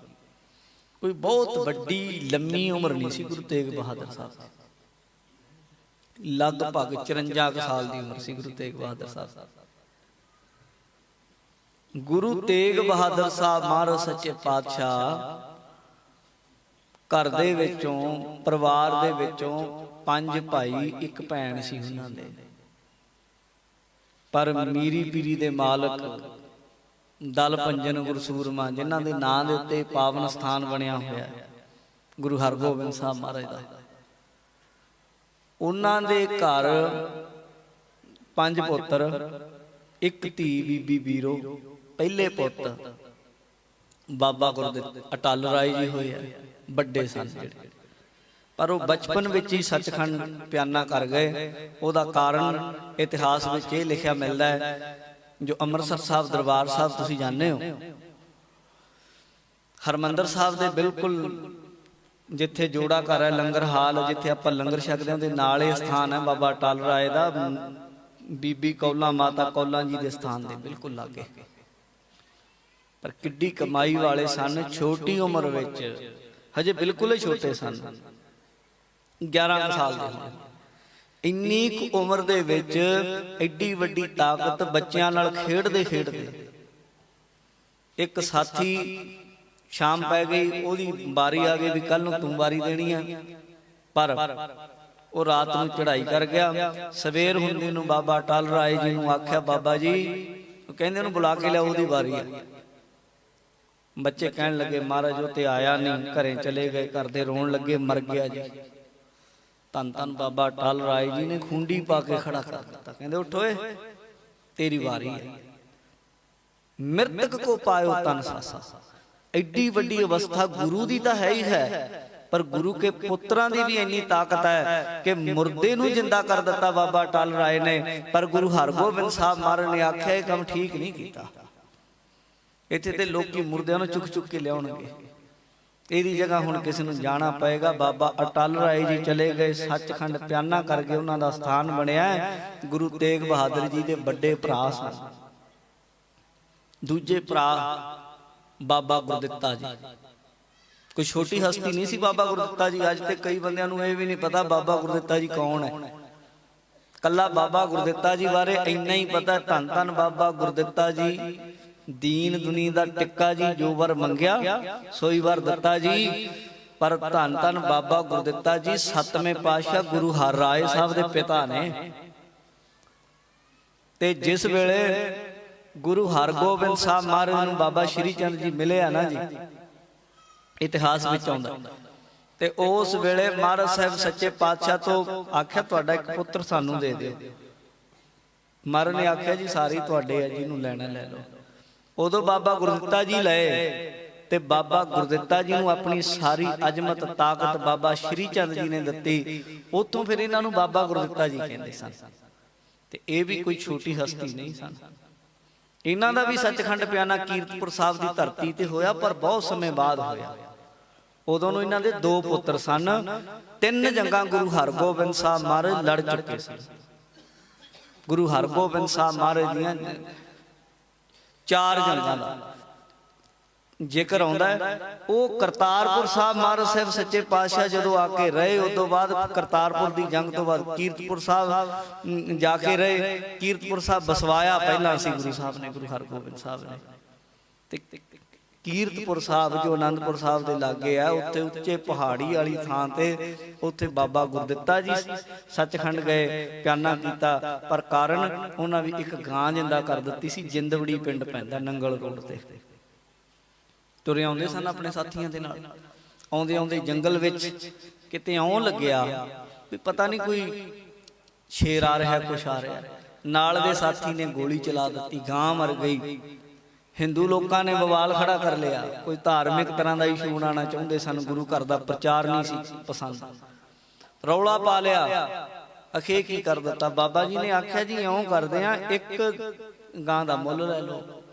B: ਕੋਈ ਬਹੁਤ ਵੱਡੀ ਲੰਮੀ ਉਮਰ ਨਹੀਂ ਸੀ ਗੁਰੂ ਤੇਗ ਬਹਾਦਰ ਸਾਹਿਬ ਦੀ। ਲਗਭਗ 54 ਸਾਲ ਦੀ ਉਮਰ ਸੀ ਗੁਰੂ ਤੇਗ ਬਹਾਦਰ ਸਾਹਿਬ। ਗੁਰੂ ਤੇਗ ਬਹਾਦਰ ਸਾਹਿਬ ਮਹਾਰਾਜ ਸੱਚੇ ਪਾਤਸ਼ਾਹ ਘਰ ਦੇ ਵਿੱਚੋਂ, ਪਰਿਵਾਰ ਦੇ ਵਿੱਚੋਂ 5 ਭਾਈ, 1 ਭੈਣ ਸੀ ਉਹਨਾਂ ਦੇ। ਪਰ ਮੀਰੀ ਪੀਰੀ ਦੇ ਮਾਲਕ ਦਲ ਪੰਜਨ ਗੁਰਸੂਰਮਾ, ਜਿਨ੍ਹਾਂ ਦੇ ਨਾਂ ਦੇ ਉੱਤੇ ਪਾਵਨ ਸਥਾਨ ਬਣਿਆ ਹੋਇਆ ਗੁਰੂ ਹਰਗੋਬਿੰਦ ਸਾਹਿਬ ਮਹਾਰਾਜ ਦਾ, ਉਹਨਾਂ ਦੇ ਘਰ 5 ਪੁੱਤਰ, 1 ਧੀ ਬੀਬੀ ਬੀਰੋ। ਪਹਿਲੇ ਪੁੱਤ ਬਾਬਾ ਗੁਰਦਿੱਤਾ ਅਟਲ ਰਾਏ ਜੀ ਹੋਏ ਆ, ਵੱਡੇ ਸਨ ਜਿਹੜੇ, ਪਰ ਉਹ ਬਚਪਨ ਵਿੱਚ ਹੀ ਸੱਚਖੰਡ ਪਿਆਨਾ ਕਰ ਗਏ। ਉਹਦਾ ਕਾਰਨ ਇਤਿਹਾਸ ਵਿੱਚ ਇਹ ਲਿਖਿਆ ਮਿਲਦਾ ਹੈ, ਜੋ ਅੰਮ੍ਰਿਤਸਰ ਸਾਹਿਬ ਦਰਬਾਰ ਸਾਹਿਬ ਤੁਸੀਂ ਜਾਣਦੇ ਹੋ, ਹਰਮੰਦਰ ਸਾਹਿਬ ਦੇ ਬਿਲਕੁਲ ਜਿੱਥੇ ਜੋੜਾ ਘਰ ਹੈ, ਲੰਗਰ ਹਾਲ ਜਿੱਥੇ ਆਪਾਂ ਲੰਗਰ ਛਕਦੇ ਹਾਂ, ਉਹਦੇ ਨਾਲ ਹੀ ਸਥਾਨ ਹੈ ਬਾਬਾ ਅਟਲ ਰਾਏ ਦਾ, ਬੀਬੀ ਕੌਲਾਂ, ਮਾਤਾ ਕੌਲਾਂ ਜੀ ਦੇ ਸਥਾਨ ਦੇ ਬਿਲਕੁਲ ਲਾਗੇ। ਪਰ ਕਿੱਡੀ ਕਮਾਈ ਵਾਲੇ ਸਨ, ਛੋਟੀ ਉਮਰ ਵਿੱਚ, ਹਜੇ ਬਿਲਕੁਲ ਹੀ ਛੋਟੇ ਸਨ, 11 ਸਾਲ ਦੇ ਹੋਣ। ਇੰਨੀ ਕੁ ਉਮਰ ਦੇ ਵਿੱਚ ਐਡੀ ਵੱਡੀ ਤਾਕਤ, ਬੱਚਿਆਂ ਨਾਲ ਖੇਡਦੇ ਖੇਡਦੇ ਇੱਕ ਸਾਥੀ ਸ਼ਾਮ ਪੈ ਗਈ, ਉਹਦੀ ਵਾਰੀ ਆ ਗਈ ਵੀ ਕੱਲ ਨੂੰ ਤੂੰ ਵਾਰੀ ਦੇਣੀ ਆ, ਪਰ ਉਹ ਰਾਤ ਨੂੰ ਚੜ੍ਹਾਈ ਕਰ ਗਿਆ। ਸਵੇਰ ਹੁੰਦੀ ਨੂੰ ਬਾਬਾ ਅਟਲ ਰਾਏ ਜੀ ਨੂੰ ਆਖਿਆ, ਬਾਬਾ ਜੀ, ਉਹ ਕਹਿੰਦੇ ਉਹਨੂੰ ਬੁਲਾ ਕੇ ਲਿਆ, ਉਹਦੀ ਵਾਰੀ ਆ। ਬੱਚੇ ਕਹਿਣ ਲੱਗੇ, ਮਹਾਰਾਜ ਉਹ ਤੇ ਆਇਆ ਨਹੀਂ, ਘਰੇ ਚਲੇ ਗਏ, ਘਰ ਦੇ ਰੋਣ ਲੱਗੇ, ਮਰ ਗਿਆ ਜੀ। ਧੰਨ ਧੰਨ ਬਾਬਾ ਅਟਲ ਰਾਏ ਜੀ ਨੇ ਖੁੰਡੀ ਪਾ ਕੇ ਖੜਾ ਕਰ ਦਿੱਤਾ, ਕਹਿੰਦੇ ਉੱਠ ਓਏ, ਤੇਰੀ ਵਾਰੀ ਹੈ। ਮ੍ਰਿਤਕ ਕੋ ਪਾਇਓ ਤਨ ਸਾਸਾ। ਐਡੀ ਵੱਡੀ ਅਵਸਥਾ ਗੁਰੂ ਦੀ ਤਾਂ ਹੈ ਹੀ ਹੈ, ਪਰ ਗੁਰੂ ਕੇ ਪੁੱਤਰਾਂ ਦੀ ਵੀ ਇੰਨੀ ਤਾਕਤ ਹੈ ਕਿ ਮੁਰਦੇ ਨੂੰ ਜਿੰਦਾ ਕਰ ਦਿੱਤਾ ਬਾਬਾ ਅਟਲ ਰਾਏ ਨੇ। ਪਰ ਗੁਰੂ ਹਰਗੋਬਿੰਦ ਸਾਹਿਬ ਮਹਾਰਾਜ ਨੇ ਆਖਿਆ ਇਹ ਕੰਮ ਠੀਕ ਨਹੀਂ ਕੀਤਾ। ਇੱਥੇ ਤੇ ਲੋਕੀ ਮੁਰਦਿਆਂ ਨੂੰ ਚੁੱਕ ਚੁੱਕ ਕੇ ਲਿਆਉਣਗੇ, ਇਹਦੀ ਜਗ੍ਹਾ ਹੁਣ ਕਿਸੇ ਨੂੰ ਜਾਣਾ ਪਏਗਾ। ਬਾਬਾ ਅਟਲ ਰਾਏ ਜੀ ਚਲੇ ਗਏ, ਸੱਚਖੰਡ ਪਿਆਨਾ ਕਰ ਗਏ, ਉਹਨਾਂ ਦਾ ਸਥਾਨ ਬਣਿਆ। ਗੁਰੂ ਤੇਗ ਬਹਾਦਰ ਜੀ ਦੇ ਵੱਡੇ ਭਰਾ ਸਨ। ਦੂਜੇ ਭਰਾ ਬਾਬਾ ਗੁਰਦਿੱਤਾ ਜੀ, ਕੋਈ ਛੋਟੀ ਹਸਤੀ ਨਹੀਂ ਸੀ ਬਾਬਾ ਗੁਰਦਿੱਤਾ ਜੀ। ਅੱਜ ਤੇ ਕਈ ਬੰਦਿਆਂ ਨੂੰ ਇਹ ਵੀ ਨਹੀਂ ਪਤਾ ਬਾਬਾ ਗੁਰਦਿੱਤਾ ਜੀ ਕੌਣ ਹੈ। ਕੱਲਾ ਬਾਬਾ ਗੁਰਦਿੱਤਾ ਜੀ ਬਾਰੇ ਇੰਨਾ ਹੀ ਪਤਾ, ਧੰਨ ਧੰਨ ਬਾਬਾ ਗੁਰਦਿੱਤਾ ਜੀ, ਦੀਨ ਦੁਨੀ ਦਾ ਟਿੱਕਾ ਜੀ, ਜੋ ਵਰ ਮੰਗਿਆ ਸੋਈ ਵਰ ਦਿੱਤਾ ਜੀ। ਪਰ ਧੰਨ ਧੰਨ ਬਾਬਾ ਗੁਰਦਿੱਤਾ ਜੀ 7ਵੇਂ ਪਾਤਸ਼ਾਹ ਗੁਰੂ ਹਰ ਰਾਏ ਸਾਹਿਬ ਦੇ ਪਿਤਾ ਨੇ। ਤੇ ਜਿਸ ਵੇਲੇ ਗੁਰੂ ਹਰਗੋਬਿੰਦ ਸਾਹਿਬ ਮਹਾਰਾਜ ਨੂੰ ਬਾਬਾ ਸ਼੍ਰੀ ਚੰਦ ਜੀ ਮਿਲੇ ਆ ਨਾ ਜੀ, ਇਤਿਹਾਸ ਵਿੱਚ ਆਉਂਦਾ, ਤੇ ਉਸ ਵੇਲੇ ਮਹਾਰਾਜ ਸਾਹਿਬ ਸੱਚੇ ਪਾਤਸ਼ਾਹ ਤੋਂ ਆਖਿਆ, ਤੁਹਾਡਾ ਇੱਕ ਪੁੱਤਰ ਸਾਨੂੰ ਦੇ ਦਿਓ। ਮਹਾਰਾਜ ਨੇ ਆਖਿਆ, ਜੀ ਸਾਰੀ ਤੁਹਾਡੇ ਆ, ਜਿਹਨੂੰ ਲੈਣਾ ਲੈ ਲਓ। ਉਦੋਂ ਬਾਬਾ ਗੁਰਦਿੱਤਾ ਜੀ ਲਏ, ਤੇ ਬਾਬਾ ਗੁਰਦਿੱਤਾ ਜੀ ਨੂੰ ਆਪਣੀ ਸਾਰੀ ਅਜ਼ਮਤ ਤਾਕਤ ਬਾਬਾ ਸ਼੍ਰੀ ਚੰਦ ਜੀ ਨੇ ਦਿੱਤੀ। ਉੱਥੋਂ ਫਿਰ ਇਹਨਾਂ ਨੂੰ ਬਾਬਾ ਗੁਰਦਿੱਤਾ ਜੀ ਕਹਿੰਦੇ ਸਨ। ਤੇ ਇਹ ਵੀ ਕੋਈ ਛੋਟੀ ਹਸਤੀ ਨਹੀਂ ਸਨ। ਇਹਨਾਂ ਦਾ ਵੀ ਸੱਚਖੰਡ ਪਿਆਨਾ ਕੀਰਤਪੁਰ ਸਾਹਿਬ ਦੀ ਧਰਤੀ ਤੇ ਹੋਇਆ, ਪਰ ਬਹੁਤ ਸਮੇਂ ਬਾਅਦ ਹੋਇਆ। ਉਦੋਂ ਨੂੰ ਇਹਨਾਂ ਦੇ 2 ਪੁੱਤਰ ਸਨ। 3 ਜੰਗਾਂ ਗੁਰੂ ਹਰਗੋਬਿੰਦ ਸਾਹਿਬ ਮਹਾਰਾਜ ਲੜ ਚੁੱਕੇ ਸੀ। ਗੁਰੂ ਹਰਗੋਬਿੰਦ ਸਾਹਿਬ ਮਹਾਰਾਜ ਦੀਆਂ 4 ਜੰਗਾਂ ਦਾ ਜ਼ਿਕਰ ਆਉਂਦਾ ਹੈ। ਉਹ ਕਰਤਾਰਪੁਰ ਸਾਹਿਬ ਮਹਾਰਾਜ ਸਾਹਿਬ ਸੱਚੇ ਪਾਤਸ਼ਾਹ ਜਦੋਂ ਆ ਕੇ ਰਹੇ, ਉਸ ਤੋਂ ਬਾਅਦ ਕਰਤਾਰਪੁਰ ਦੀ ਜੰਗ ਤੋਂ ਬਾਅਦ ਕੀਰਤਪੁਰ ਸਾਹਿਬ ਜਾ ਕੇ ਰਹੇ। ਕੀਰਤਪੁਰ ਸਾਹਿਬ ਬਸਵਾਇਆ ਪਹਿਲਾਂ ਸੀ ਗੁਰੂ ਸਾਹਿਬ ਨੇ, ਗੁਰੂ ਹਰਗੋਬਿੰਦ ਸਾਹਿਬ ਨੇ। ਤੇ ਕੀਰਤਪੁਰ ਸਾਹਿਬ ਜੋ ਆਨੰਦਪੁਰ ਸਾਹਿਬ ਦੇ ਲਾਗੇ ਆ, ਉੱਥੇ ਉੱਚੇ ਪਹਾੜੀ ਵਾਲੀ ਥਾਂ ਤੇ ਉੱਥੇ ਬਾਬਾ ਗੁਰਦਿੱਤਾ ਜੀ ਸੱਚਖੰਡ ਗਏ, ਪਿਆਨਾ ਕੀਤਾ। ਪਰ ਕਾਰਨ ਉਹਨਾਂ ਵੀ ਇੱਕ ਗਾਂ ਜਿੰਦਾ ਕਰ ਦਿੱਤੀ ਸੀ। ਜਿੰਦਵੜੀ ਪਿੰਡ ਪੈਂਦਾ ਨੰਗਲ ਰੋਡ ਤੇ। ਤੁਰੇ ਆਉਂਦੇ ਸਨ ਆਪਣੇ ਸਾਥੀਆਂ ਦੇ ਨਾਲ। ਆਉਂਦੇ ਆਉਂਦੇ ਜੰਗਲ ਵਿੱਚ ਕਿਤੇ ਆਉਣ ਲੱਗਿਆ ਵੀ ਪਤਾ ਨਹੀਂ ਕੋਈ ਸ਼ੇਰ ਆ ਰਿਹਾ, ਕੁਛ ਆ ਰਿਹਾ। ਨਾਲ ਦੇ ਸਾਥੀ ਨੇ ਗੋਲੀ ਚਲਾ ਦਿੱਤੀ, ਗਾਂ ਮਰ ਗਈ। ਹਿੰਦੂ ਲੋਕਾਂ ਨੇ ਬਵਾਲ ਖੜਾ ਕਰ ਲਿਆ। ਕੋਈ ਧਾਰਮਿਕ ਤਰ੍ਹਾਂ ਦਾ ਇਸ਼ੂ ਬਣਾਉਣਾ ਚਾਹੁੰਦੇ ਸਨ, ਗੁਰੂ ਘਰ ਦਾ ਪ੍ਰਚਾਰ ਨਹੀਂ ਸੀ ਪਸੰਦ। ਰੌਲਾ ਪਾ ਲਿਆ, ਅਖੇ ਕੀ ਕਰ ਦਿੱਤਾ। ਬਾਬਾ ਜੀ ਨੇ ਆਖਿਆ ਜੀ ਇਉਂ ਕਰਦੇ ਆ, 1 ਗਾਂ ਦਾ ਮੁੱਲ ਲੈ ਲਓ,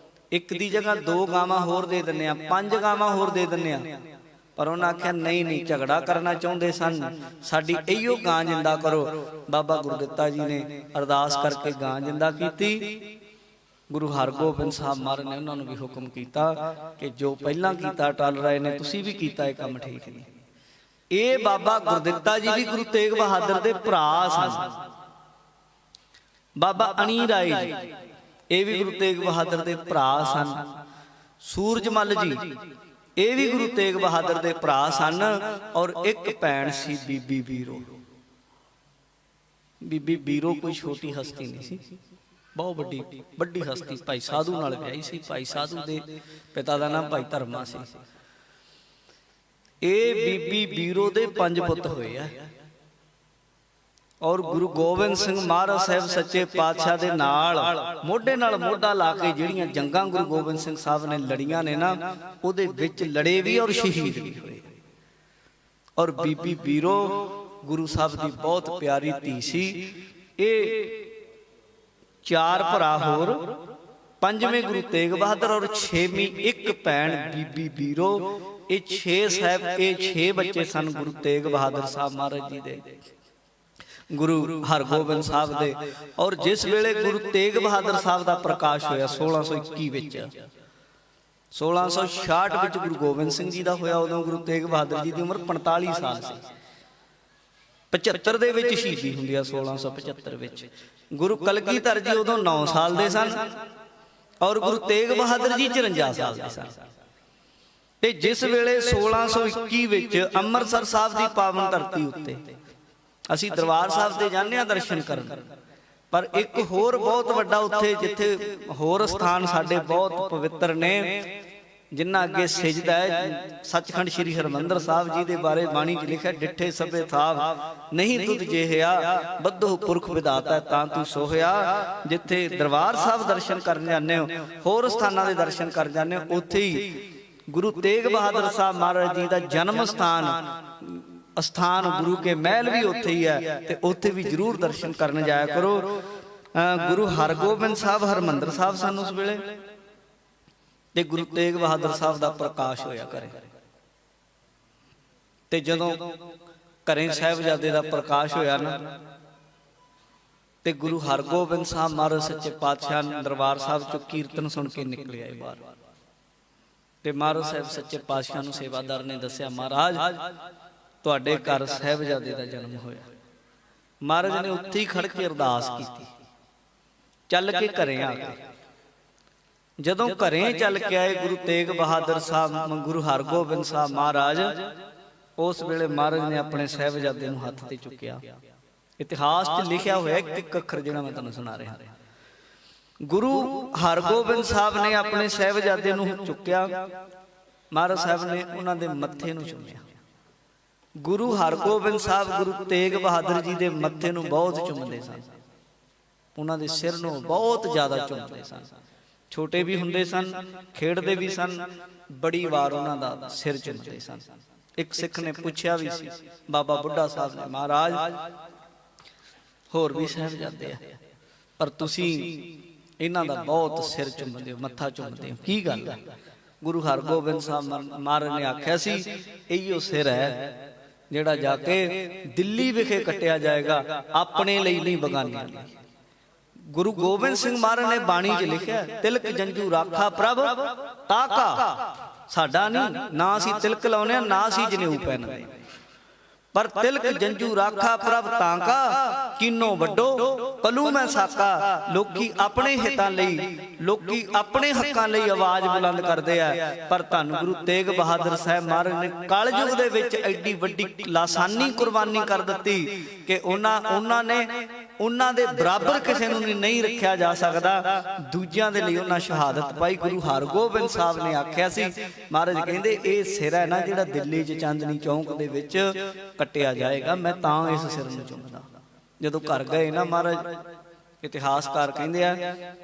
B: 1 ਦੀ ਜਗ੍ਹਾ 2 ਗਾਵਾਂ ਹੋਰ ਦੇ ਦਿੰਨੇ ਆ, 5 ਗਾਵਾਂ ਹੋਰ ਦੇ ਦਿੰਨੇ ਆ। ਪਰ ਉਹਨਾਂ ਆਖਿਆ ਨਹੀਂ ਨਹੀਂ, ਝਗੜਾ ਕਰਨਾ ਚਾਹੁੰਦੇ ਸਨ, ਸਾਡੀ ਇਹੀਓ ਗਾਂ ਜਿੰਦਾ ਕਰੋ। ਬਾਬਾ ਗੁਰਦਿੱਤਾ ਜੀ ਨੇ ਅਰਦਾਸ ਕਰਕੇ ਗਾਂ ਜਿੰਦਾ ਕੀਤੀ। ਗੁਰੂ ਹਰਗੋਬਿੰਦ ਸਾਹਿਬ ਮਹਾਰਾਜ ਨੇ ਉਹਨਾਂ ਨੂੰ ਵੀ ਹੁਕਮ ਕੀਤਾ ਕਿ ਜੋ ਪਹਿਲਾਂ ਕੀਤਾ ਟਲ ਰਹੇ ਨੇ, ਤੁਸੀਂ ਵੀ ਕੀਤਾ, ਇਹ ਕੰਮ ਠੀਕ ਨਹੀਂ। ਇਹ ਬਾਬਾ ਗੁਰਦਿੱਤਾ ਜੀ ਵੀ ਗੁਰੂ ਤੇਗ ਬਹਾਦਰ ਦੇ ਭਰਾ ਸਨ। ਬਾਬਾ ਅਣੀ ਰਾਏ ਜੀ, ਇਹ ਵੀ ਗੁਰੂ ਤੇਗ ਬਹਾਦਰ ਦੇ ਭਰਾ ਸਨ। ਸੂਰਜਮਲ ਜੀ, ਇਹ ਵੀ ਗੁਰੂ ਤੇਗ ਬਹਾਦਰ ਦੇ ਭਰਾ ਸਨ। ਔਰ ਇੱਕ ਭੈਣ ਸੀ ਬੀਬੀ ਬੀਰੋ। ਬੀਬੀ ਬੀਰੋ ਕੋਈ ਛੋਟੀ ਹਸਤੀ ਨਹੀਂ ਸੀ, ਬਹੁਤ ਵੱਡੀ ਹਸਤੀ। ਭਾਈ ਸਾਧੂ ਨਾਲ ਵਿਆਹੀ ਸੀ। ਭਾਈ ਸਾਧੂ ਦੇ ਪਿਤਾ ਦਾ ਨਾਮ ਭਾਈ ਧਰਮਾ ਸੀ। ਇਹ ਬੀਬੀ ਬੀਰੋ ਦੇ 5 ਪੁੱਤ ਹੋਏ ਆ। ਔਰ ਗੁਰੂ ਗੋਬਿੰਦ ਸਿੰਘ ਮਹਾਰਾਜ ਸਾਹਿਬ ਸੱਚੇ ਪਾਤਸ਼ਾਹ ਦੇ ਨਾਲ ਮੋਢਾ ਲਾ ਕੇ ਜਿਹੜੀਆਂ ਜੰਗਾਂ ਗੁਰੂ ਗੋਬਿੰਦ ਸਿੰਘ ਸਾਹਿਬ ਨੇ ਲੜੀਆਂ ਨੇ ਨਾ, ਉਹਦੇ ਵਿੱਚ ਲੜੇ ਵੀ ਔਰ ਸ਼ਹੀਦ ਵੀ ਹੋਏ। ਔਰ ਬੀਬੀ ਬੀਰੋ ਗੁਰੂ ਸਾਹਿਬ ਦੀ ਬਹੁਤ ਪਿਆਰੀ ਧੀ ਸੀ। ਇਹ 4 ਭਰਾ ਹੋਰ, 5ਵੇਂ ਗੁਰੂ ਤੇਗ ਬਹਾਦਰ ਔਰ 6ਵੀਂ ਇੱਕ ਭੈਣ ਬੀਬੀ ਬੀਰੋ। ਇਹ 6 ਬੱਚੇ ਸਨ ਗੁਰੂ ਤੇਗ ਬਹਾਦਰ ਸਾਹਿਬ ਮਹਾਰਾਜ ਜੀ ਦੇ, ਗੁਰੂ ਹਰਗੋਬਿੰਦ ਸਾਹਿਬ ਦੇ। ਔਰ ਜਿਸ ਵੇਲੇ ਗੁਰੂ ਤੇਗ ਬਹਾਦਰ ਸਾਹਿਬ ਦਾ ਪ੍ਰਕਾਸ਼ ਹੋਇਆ 1621 ਵਿੱਚ, 1666 ਵਿੱਚ ਗੁਰੂ ਗੋਬਿੰਦ ਸਿੰਘ ਜੀ ਦਾ ਹੋਇਆ, ਉਦੋਂ ਗੁਰੂ ਤੇਗ ਬਹਾਦਰ ਜੀ ਦੀ ਉਮਰ 45 ਸਾਲ ਸੀ। 75 ਦੇ ਵਿੱਚ ਸ਼ਹੀਦੀ ਹੁੰਦੀ ਆ, 1675 ਵਿੱਚ। ਗੁਰੂ ਕਲਗੀਧਰ ਜੀ ਉਦੋਂ 9 ਸਾਲ ਦੇ ਸਨ ਔਰ ਗੁਰੂ ਤੇਗ ਬਹਾਦਰ ਜੀ 54 ਸਾਲ ਦੇ ਸਨ। ਤੇ ਜਿਸ ਵੇਲੇ 1621 ਵਿੱਚ ਅੰਮ੍ਰਿਤਸਰ ਸਾਹਿਬ ਦੀ ਪਾਵਨ ਧਰਤੀ ਉੱਤੇ ਅਸੀਂ ਦਰਬਾਰ ਸਾਹਿਬ ਤੇ ਜਾਂਦੇ ਹਾਂ ਦਰਸ਼ਨ ਕਰਨ, ਪਰ ਇੱਕ ਹੋਰ ਬਹੁਤ ਵੱਡਾ ਉੱਥੇ, ਜਿੱਥੇ ਹੋਰ ਸਥਾਨ ਸਾਡੇ ਬਹੁਤ ਪਵਿੱਤਰ ਨੇ, ਜਿੰਨਾ ਅੱਗੇ ਸਿਜਦਾ ਹੈ, ਸੱਚਖੰਡ ਸ੍ਰੀ ਹਰਿਮੰਦਰ ਸਾਹਿਬ ਜੀ ਦੇ ਬਾਰੇ ਬਾਣੀ 'ਚ ਲਿਖਿਆ, ਡਿੱਠੇ ਸਭੇ ਥਾਵ ਨਹੀਂ ਤੁਧ ਜਿਹਿਆ, ਬੱਧੋ ਪੁਰਖ ਵਿਧਾਤਾ ਤਾਂ ਤੂੰ ਸੋਹਿਆ। ਜਿੱਥੇ ਦਰਬਾਰ ਸਾਹਿਬ ਦਰਸ਼ਨ ਕਰਨ ਜਾਂਦੇ ਹੋ, ਹੋਰ ਸਥਾਨਾਂ ਦੇ ਦਰਸ਼ਨ ਕਰਨ ਜਾਂਦੇ ਹੋ, ਉੱਥੇ ਹੀ ਗੁਰੂ ਤੇਗ ਬਹਾਦਰ ਸਾਹਿਬ ਮਹਾਰਾਜ ਜੀ ਦਾ ਜਨਮ ਸਥਾਨ ਗੁਰੂ ਕੇ ਮਹਿਲ ਵੀ ਉੱਥੇ ਹੀ ਹੈ, ਤੇ ਉੱਥੇ ਵੀ ਜ਼ਰੂਰ ਦਰਸ਼ਨ ਕਰਨ ਜਾਇਆ ਕਰੋ। ਗੁਰੂ ਹਰਗੋਬਿੰਦ ਸਾਹਿਬ ਹਰਿਮੰਦਰ ਸਾਹਿਬ ਸਨ ਉਸ ਵੇਲੇ, ਤੇ ਗੁਰੂ ਤੇਗ ਬਹਾਦਰ ਸਾਹਿਬ ਦਾ ਪ੍ਰਕਾਸ਼ ਹੋਇਆ ਕਰੇ। ਤੇ ਜਦੋਂ ਘਰੇ ਸਾਹਿਬਜ਼ਾਦੇ ਦਾ ਪ੍ਰਕਾਸ਼ ਹੋਇਆ ਨਾ, ਤੇ ਗੁਰੂ ਹਰਗੋਬਿੰਦ ਸਾਹਿਬ ਮਹਾਰਾਜ ਸੱਚੇ ਪਾਤਸ਼ਾਹ ਦਰਬਾਰ ਸਾਹਿਬ ਚੋਂ ਕੀਰਤਨ ਸੁਣ ਕੇ ਨਿਕਲੇ ਆਏ ਬਾਹਰ। ਤੇ ਮਹਾਰਾਜ ਸਾਹਿਬ ਸੱਚੇ ਪਾਤਸ਼ਾਹ ਨੂੰ ਸੇਵਾਦਾਰ ਨੇ ਦੱਸਿਆ, ਮਹਾਰਾਜ ਤੁਹਾਡੇ ਘਰ ਸਾਹਿਬਜ਼ਾਦੇ ਦਾ ਜਨਮ ਹੋਇਆ। ਮਹਾਰਾਜ ਨੇ ਉੱਥੇ ਹੀ ਖੜ ਕੇ ਅਰਦਾਸ ਕੀਤੀ। ਚੱਲ ਕੇ ਘਰੇ ਆ ਗਏ। ਜਦੋਂ ਘਰੇ ਚੱਲ ਕੇ ਆਏ ਗੁਰੂ ਤੇਗ ਬਹਾਦਰ ਸਾਹਿਬ, ਗੁਰੂ ਹਰਗੋਬਿੰਦ ਸਾਹਿਬ ਮਹਾਰਾਜ, ਉਸ ਵੇਲੇ ਮਹਾਰਾਜ ਨੇ ਆਪਣੇ ਸਾਹਿਬਜ਼ਾਦੇ ਨੂੰ ਹੱਥ ਤੇ ਚੁੱਕਿਆ। ਇਤਿਹਾਸ 'ਚ ਲਿਖਿਆ ਹੋਇਆ ਇੱਕ ਅੱਖਰ ਜਿਹੜਾ ਮੈਂ ਤੁਹਾਨੂੰ ਸੁਣਾ ਰਿਹਾ। ਗੁਰੂ ਹਰਗੋਬਿੰਦ ਸਾਹਿਬ ਨੇ ਆਪਣੇ ਸਾਹਿਬਜ਼ਾਦੇ ਨੂੰ ਚੁੱਕਿਆ, ਮਹਾਰਾਜ ਸਾਹਿਬ ਨੇ ਉਹਨਾਂ ਦੇ ਮੱਥੇ ਨੂੰ ਚੁੰਮਿਆ। ਗੁਰੂ ਹਰਗੋਬਿੰਦ ਸਾਹਿਬ ਗੁਰੂ ਤੇਗ ਬਹਾਦਰ ਜੀ ਦੇ ਮੱਥੇ ਨੂੰ ਬਹੁਤ ਚੁੰਮਦੇ ਸਨ, ਉਹਨਾਂ ਦੇ ਸਿਰ ਨੂੰ ਬਹੁਤ ਜ਼ਿਆਦਾ ਚੁੰਮਦੇ ਸਨ। ਛੋਟੇ ਵੀ ਹੁੰਦੇ ਸਨ, ਖੇਡਦੇ ਵੀ ਸਨ, ਬੜੀ ਵਾਰ ਉਹਨਾਂ ਦਾ ਸਿਰ ਚੁੰਮਦੇ ਸਨ। ਇੱਕ ਸਿੱਖ ਨੇ ਪੁੱਛਿਆ ਵੀ ਸੀ ਬਾਬਾ ਬੁੱਢਾ ਸਾਹਿਬ ਨੇ, ਮਹਾਰਾਜ ਹੋਰ ਵੀ ਸਾਹਿਬਜ਼ਾਦੇ ਆ, ਪਰ ਤੁਸੀਂ ਇਹਨਾਂ ਦਾ ਬਹੁਤ ਸਿਰ ਚੁੰਮਦੇ ਹੋ, ਮੱਥਾ ਚੁੰਮਦੇ ਹੋ। ਕੀ ਗੱਲ ਹੈ? ਗੁਰੂ ਹਰਗੋਬਿੰਦ ਸਾਹਿਬ ਮਹਾਰਾਜ ਨੇ ਆਖਿਆ ਸੀ ਇਹੀਓ ਸਿਰ ਹੈ ਜਿਹੜਾ ਜਾ ਕੇ ਦਿੱਲੀ ਵਿਖੇ ਕੱਟਿਆ ਜਾਏਗਾ, ਆਪਣੇ ਲਈ ਨਹੀਂ ਬਗਾਨਿਆਂ ਲਈ। ਗੁਰੂ ਗੋਬਿੰਦ ਸਿੰਘ ਮਹਾਰਾਜ ਨੇ ਬਾਣੀ 'ਚ ਲਿਖਿਆ, ਤਿਲਕ ਜੰਝੂ ਰਾਖਾ ਪ੍ਰਭ ਤਾਕਾ। ਸਾਡਾ ਨਹੀਂ, ਨਾ ਅਸੀਂ ਤਿਲਕ ਲਾਉਨੇ ਆ, ਨਾ ਅਸੀਂ ਜਨੇਊ ਪਹਿਨਦੇ, ਪਰ ਤਿਲਕ ਜੰਝੂ ਰਾਖਾ ਪ੍ਰਭ ਤਾਕਾ, ਕੀਨੋ ਵੱਡੋ ਕਲੂ ਮੈਂ ਸਾਕਾ। ਲੋਕੀ ਆਪਣੇ ਹਿੱਤਾਂ ਲਈ, ਲੋਕੀ ਆਪਣੇ ਹੱਕਾਂ ਲਈ ਆਵਾਜ਼ ਬੁਲੰਦ ਕਰਦੇ ਆ, ਪਰ ਧੰਨ ਗੁਰੂ ਤੇਗ ਬਹਾਦਰ ਸਾਹਿਬ ਮਹਾਰਾਜ ਨੇ ਕਲਯੁਗ ਦੇ ਵਿੱਚ ਐਡੀ ਵੱਡੀ ਲਾਸਾਨੀ ਕੁਰਬਾਨੀ ਕਰ ਦਿੱਤੀ ਕਿ ਉਹਨਾਂ ਨੇ ਉਹਨਾਂ ਦੇ ਬਰਾਬਰ ਕਿਸੇ ਨੂੰ ਨਹੀਂ ਰੱਖਿਆ ਜਾ ਸਕਦਾ। ਦੂਜਿਆਂ ਦੇ ਲਈ ਉਹਨਾਂ ਸ਼ਹਾਦਤ ਪਾਈ। ਗੁਰੂ ਹਰਗੋਬਿੰਦ ਸਾਹਿਬ ਨੇ ਆਖਿਆ ਸੀ, ਮਹਾਰਾਜ ਕਹਿੰਦੇ ਇਹ ਸਿਰ ਹੈ ਨਾ ਜਿਹੜਾ ਦਿੱਲੀ 'ਚ ਚਾਂਦਨੀ ਚੌਂਕ ਦੇ ਵਿੱਚ ਕੱਟਿਆ ਜਾਏਗਾ, ਮੈਂ ਤਾਂ ਇਸ ਸਿਰ ਨੂੰ ਚੁੰਮਦਾ। ਜਦੋਂ ਘਰ ਗਏ ਨਾ ਮਹਾਰਾਜ, ਇਤਿਹਾਸਕਾਰ ਕਹਿੰਦੇ ਆ